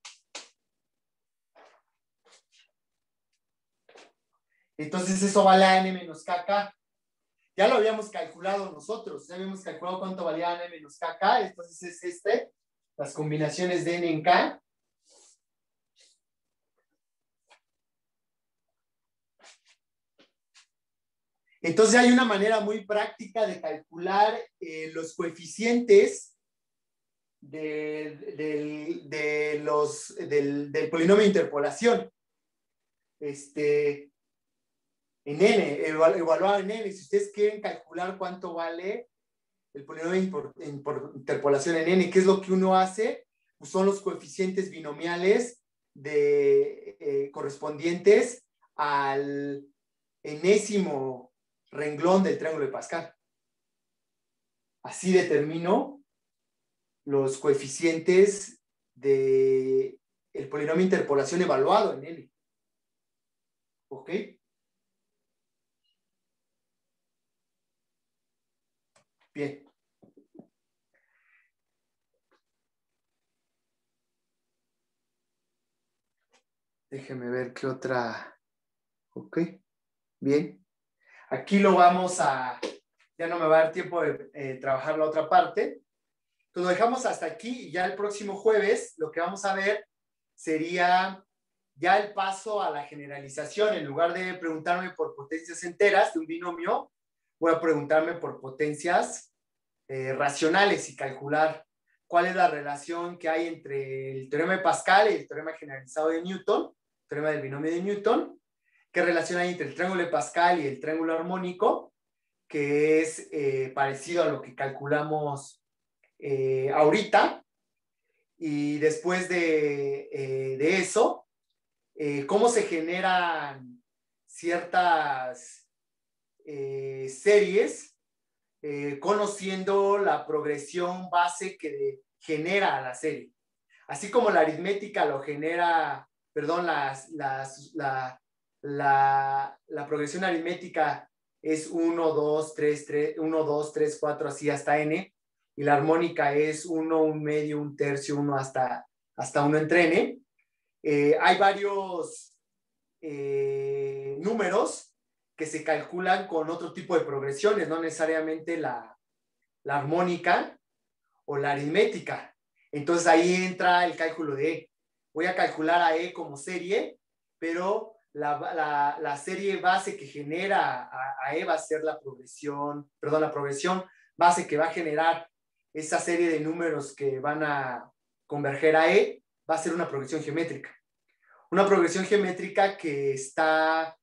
Entonces eso vale a n menos kk. Ya lo habíamos calculado nosotros. Ya habíamos calculado cuánto valía n menos kk. Entonces es las combinaciones de n en k. Entonces hay una manera muy práctica de calcular los coeficientes del polinomio de interpolación. En n, evaluado en n. Si ustedes quieren calcular cuánto vale el polinomio de interpolación en n, ¿qué es lo que uno hace? Pues son los coeficientes binomiales correspondientes al enésimo renglón del triángulo de Pascal. Así determino los coeficientes del polinomio de interpolación evaluado en n. ¿Ok? Bien. Déjeme ver qué otra. Ok, bien. Aquí lo vamos a, ya no me va a dar tiempo de trabajar la otra parte. Entonces lo dejamos hasta aquí y ya el próximo jueves lo que vamos a ver sería ya el paso a la generalización. En lugar de preguntarme por potencias enteras de un binomio, voy a preguntarme por potencias racionales y calcular cuál es la relación que hay entre el teorema de Pascal y el teorema generalizado de Newton, el teorema del binomio de Newton, qué relación hay entre el triángulo de Pascal y el triángulo armónico, que es parecido a lo que calculamos ahorita. Y después de eso, cómo se generan ciertas series conociendo la progresión base que genera la serie. Así como la aritmética lo genera, perdón, la progresión aritmética es 1, 2, 3, 3, 1, 2, 3, 4, así hasta n, y la armónica es 1, 1 medio, 1 tercio, 1 hasta 1 entre n. Hay varios números que se calculan con otro tipo de progresiones, no necesariamente la armónica o la aritmética. Entonces ahí entra el cálculo de E. Voy a calcular a E como serie, pero la serie base que genera a E va a ser la progresión base que va a generar esa serie de números que van a converger a E, va a ser una progresión geométrica. Una progresión geométrica que está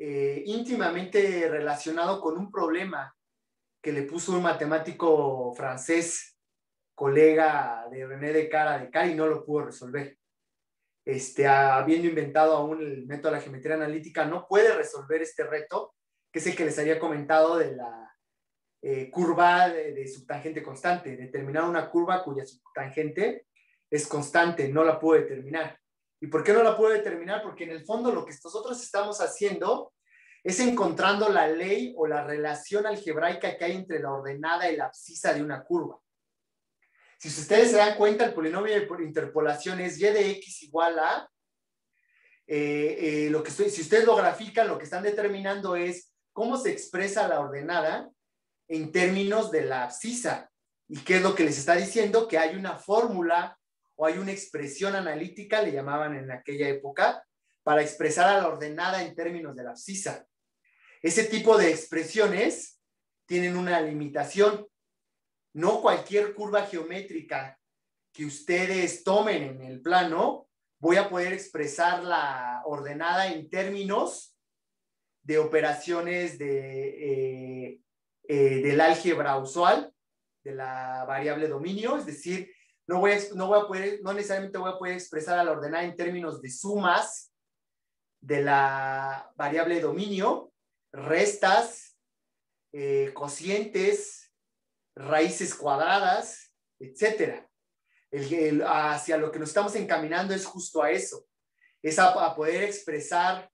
íntimamente relacionado con un problema que le puso un matemático francés, colega de René Descartes, y no lo pudo resolver. Habiendo inventado aún el método de la geometría analítica, no puede resolver este reto, que es el que les había comentado de la curva de subtangente constante, determinar una curva cuya subtangente es constante, no la puede determinar. ¿Y por qué no la puede determinar? Porque en el fondo lo que nosotros estamos haciendo es encontrando la ley o la relación algebraica que hay entre la ordenada y la abscisa de una curva. Si ustedes se dan cuenta, el polinomio de interpolación es y de x igual a, si ustedes lo grafican, lo que están determinando es cómo se expresa la ordenada en términos de la abscisa. ¿Y qué es lo que les está diciendo? Que hay una fórmula o hay una expresión analítica, le llamaban en aquella época, para expresar a la ordenada en términos de la abscisa. Ese tipo de expresiones tienen una limitación. No cualquier curva geométrica que ustedes tomen en el plano voy a poder expresar la ordenada en términos de operaciones del álgebra usual, de la variable dominio, es decir, no necesariamente voy a poder expresar a la ordenada en términos de sumas de la variable dominio, restas, cocientes, raíces cuadradas, etcétera. Hacia lo que nos estamos encaminando es justo a eso, es a poder expresar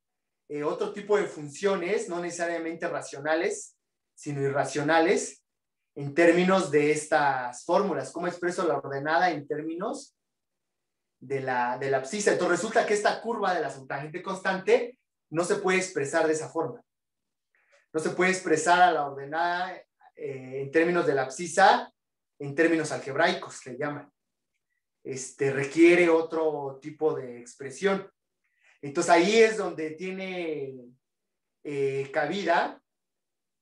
otro tipo de funciones, no necesariamente racionales, sino irracionales, en términos de estas fórmulas. ¿Cómo expreso la ordenada en términos de la abscisa? Entonces resulta que esta curva de la subtangente constante no se puede expresar de esa forma. No se puede expresar a la ordenada en términos de la abscisa, en términos algebraicos, que llaman. Requiere otro tipo de expresión. Entonces ahí es donde tiene cabida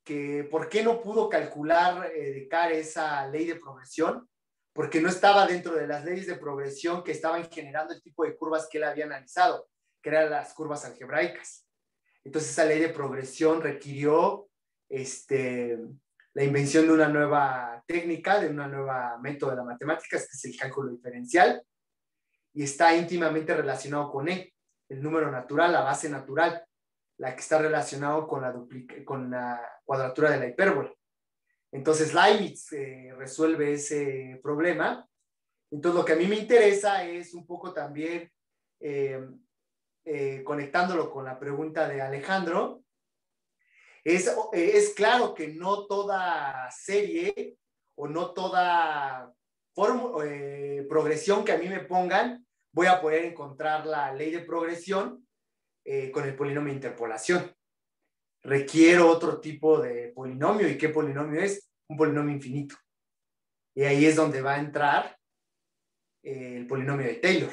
que por qué no pudo calcular Descartes esa ley de progresión, porque no estaba dentro de las leyes de progresión que estaban generando el tipo de curvas que él había analizado, que eran las curvas algebraicas. Entonces esa ley de progresión requirió la invención de una nueva técnica, de una nueva método de la matemática, que es el cálculo diferencial, y está íntimamente relacionado con E, el número natural, la base natural, la que está relacionado con la cuadratura de la hipérbola. Entonces Leibniz resuelve ese problema. Entonces lo que a mí me interesa es un poco también conectándolo con la pregunta de Alejandro, es claro que no toda serie o no toda progresión que a mí me pongan voy a poder encontrar la ley de progresión con el polinomio de interpolación. Requiero otro tipo de polinomio. ¿Y qué polinomio es? Un polinomio infinito. Y ahí es donde va a entrar el polinomio de Taylor.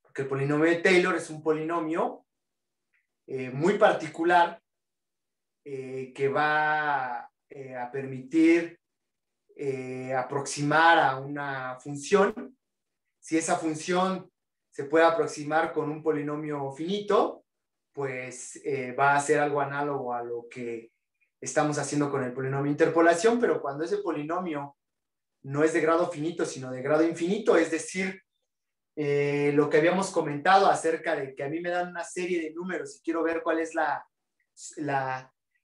Porque el polinomio de Taylor es un polinomio muy particular que va a permitir aproximar a una función. Si esa función se puede aproximar con un polinomio finito, pues va a ser algo análogo a lo que estamos haciendo con el polinomio de interpolación, pero cuando ese polinomio no es de grado finito, sino de grado infinito, es decir, lo que habíamos comentado acerca de que a mí me dan una serie de números y quiero ver cuál es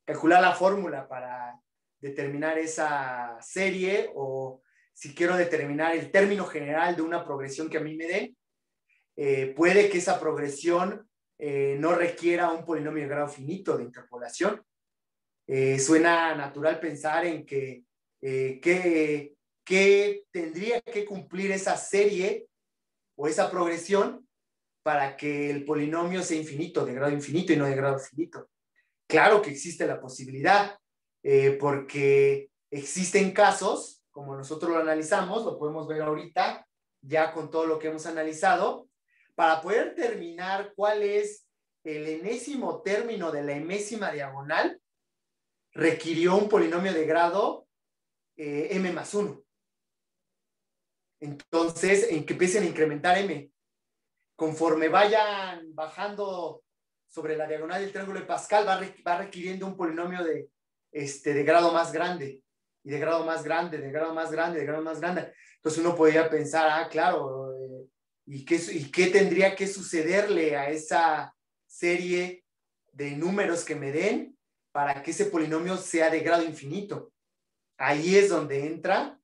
calcular la fórmula para determinar esa serie, o si quiero determinar el término general de una progresión que a mí me den, puede que esa progresión no requiera un polinomio de grado finito de interpolación. Suena natural pensar en que tendría que cumplir esa serie o esa progresión para que el polinomio sea infinito, de grado infinito y no de grado finito. Claro que existe la posibilidad, porque existen casos, como nosotros lo analizamos, lo podemos ver ahorita, ya con todo lo que hemos analizado, para poder determinar cuál es el enésimo término de la enésima diagonal, requirió un polinomio de grado m más 1. Entonces, en que empiecen a incrementar m. Conforme vayan bajando sobre la diagonal del triángulo de Pascal, va requiriendo un polinomio de grado más grande, y de grado más grande, de grado más grande, de grado más grande. Entonces uno podría pensar, claro, ¿y qué tendría que sucederle a esa serie de números que me den para que ese polinomio sea de grado infinito? Ahí es donde entra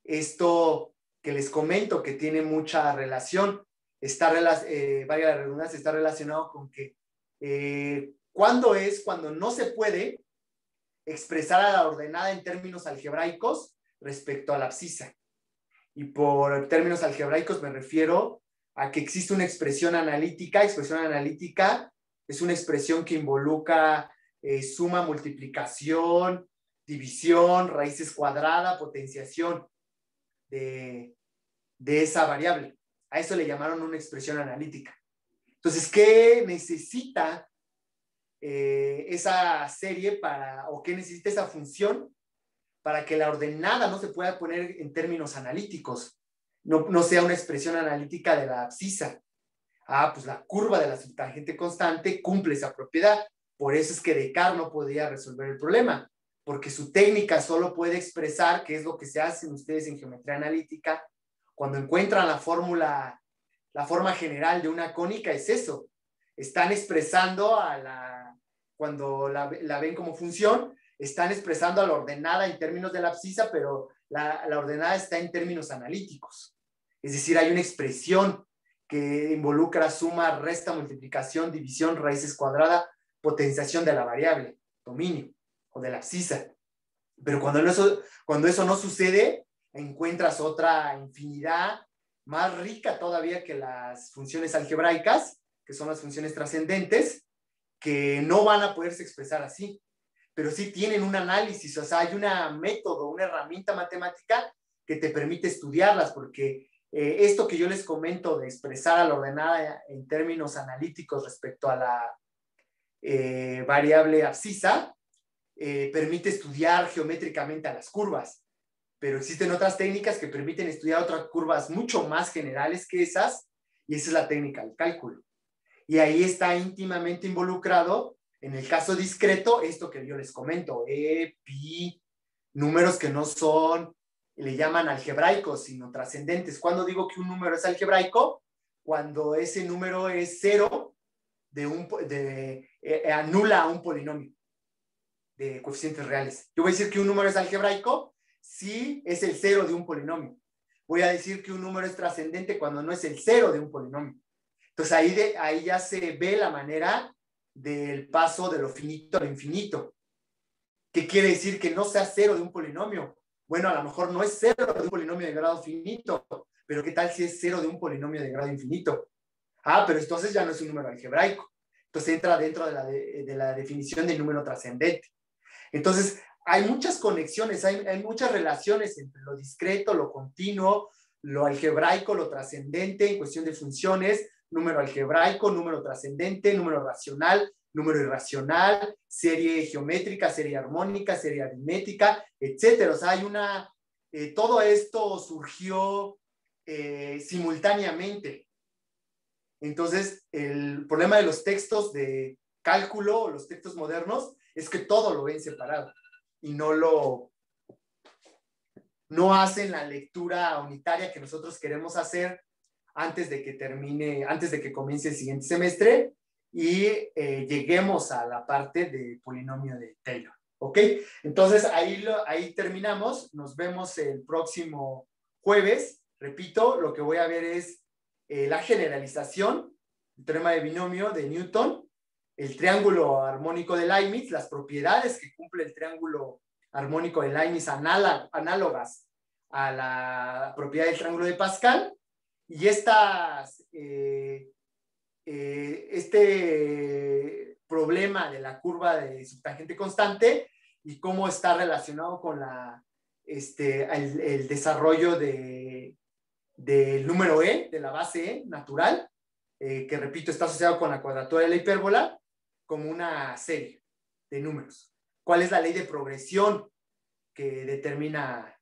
esto que les comento, que tiene mucha relación. Valga la redundancia, está relacionado con que cuando no se puede expresar a la ordenada en términos algebraicos respecto a la abscisa. Y por términos algebraicos me refiero a que existe una expresión analítica. Expresión analítica es una expresión que involucra suma, multiplicación, división, raíces cuadradas, potenciación de esa variable. A eso le llamaron una expresión analítica. Entonces, ¿qué necesita esa serie o qué necesita esa función para que la ordenada no se pueda poner en términos analíticos? No sea una expresión analítica de la abscisa. Pues la curva de la subtangente constante cumple esa propiedad. Por eso es que Descartes no podía resolver el problema, porque su técnica solo puede expresar, que es lo que se hacen ustedes en geometría analítica, cuando encuentran la forma general de una cónica, es eso. Están expresando cuando la ven como función, están expresando a la ordenada en términos de la abscisa, pero la ordenada está en términos analíticos. Es decir, hay una expresión que involucra suma, resta, multiplicación, división, raíces cuadradas, potenciación de la variable, dominio, o de la abscisa. Pero cuando eso no sucede, encuentras otra infinidad más rica todavía que las funciones algebraicas, que son las funciones trascendentes, que no van a poderse expresar así, pero sí tienen un análisis. O sea, hay un método, una herramienta matemática que te permite estudiarlas, porque esto que yo les comento de expresar a la ordenada en términos analíticos respecto a la variable abscisa, permite estudiar geométricamente a las curvas, pero existen otras técnicas que permiten estudiar otras curvas mucho más generales que esas, y esa es la técnica del cálculo. Y ahí está íntimamente involucrado, en el caso discreto, esto que yo les comento, pi, números que no son, le llaman algebraicos, sino trascendentes. ¿Cuándo digo que un número es algebraico? Cuando ese número es cero anula a un polinomio de coeficientes reales. Yo voy a decir que un número es algebraico si es el cero de un polinomio. Voy a decir que un número es trascendente cuando no es el cero de un polinomio. Entonces ahí ya se ve la manera del paso de lo finito a lo infinito. ¿Qué quiere decir? Que no sea cero de un polinomio. Bueno, a lo mejor no es cero de un polinomio de grado finito, pero ¿qué tal si es cero de un polinomio de grado infinito? Ah, pero entonces ya no es un número algebraico. Entonces entra dentro de la definición del número trascendente. Entonces, hay muchas conexiones, hay muchas relaciones entre lo discreto, lo continuo, lo algebraico, lo trascendente en cuestión de funciones, número algebraico, número trascendente, número racional, número irracional, serie geométrica, serie armónica, serie aritmética, etcétera. O sea, todo esto surgió simultáneamente. Entonces, el problema de los textos de cálculo o los textos modernos es que todo lo ven separado y no hacen la lectura unitaria que nosotros queremos hacer antes de que comience el siguiente semestre y lleguemos a la parte de polinomio de Taylor. ¿Ok? Entonces, ahí terminamos. Nos vemos el próximo jueves. Repito, lo que voy a ver es la generalización, el teorema de binomio de Newton, el triángulo armónico de Leibniz, las propiedades que cumple el triángulo armónico de Leibniz análogas a la propiedad del triángulo de Pascal, y este problema de la curva de subtangente constante y cómo está relacionado con el desarrollo del número E, de la base E natural, que repito, está asociado con la cuadratura de la hipérbola, como una serie de números. ¿Cuál es la ley de progresión que determina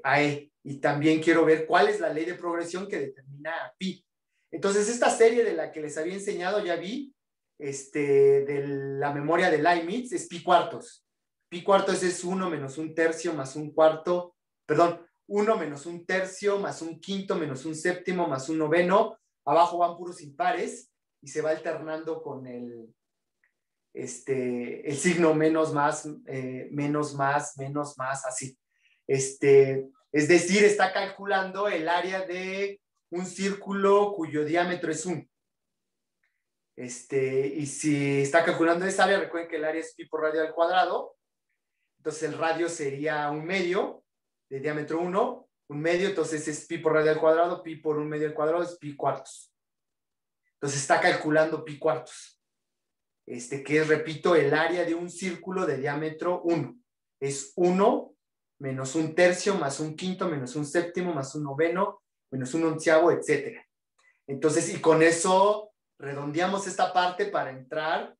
a E? Y también quiero ver cuál es la ley de progresión que determina a pi. Entonces, esta serie de la que les había enseñado, ya vi, de la memoria de Leibniz, es pi cuartos. Pi cuartos es 1 menos un tercio más un cuarto, perdón, 1 menos un tercio más un quinto menos un séptimo más un noveno. Abajo van puros impares y se va alternando con el signo menos más, menos más, menos más, así. Es decir, está calculando el área de un círculo cuyo diámetro es 1. Y si está calculando esa área, recuerden que el área es pi por radio al cuadrado. Entonces el radio sería 1/2 de diámetro 1, 1/2, entonces es pi por radio al cuadrado, pi por 1/2 al cuadrado es pi cuartos. Entonces está calculando pi cuartos. Que es, repito, el área de un círculo de diámetro 1. Es 1 menos un tercio más un quinto menos un séptimo más un noveno menos un onceavo, etc. Entonces, y con eso redondeamos esta parte para entrar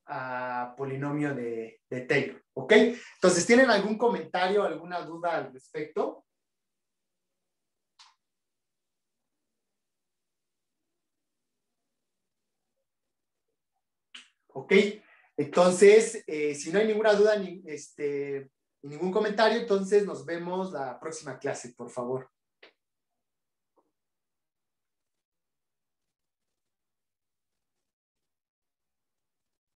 a polinomio de Taylor. ¿Ok? Entonces, ¿tienen algún comentario, alguna duda al respecto? ¿Ok? Entonces, si no hay ninguna duda ni ningún comentario, entonces nos vemos la próxima clase, por favor.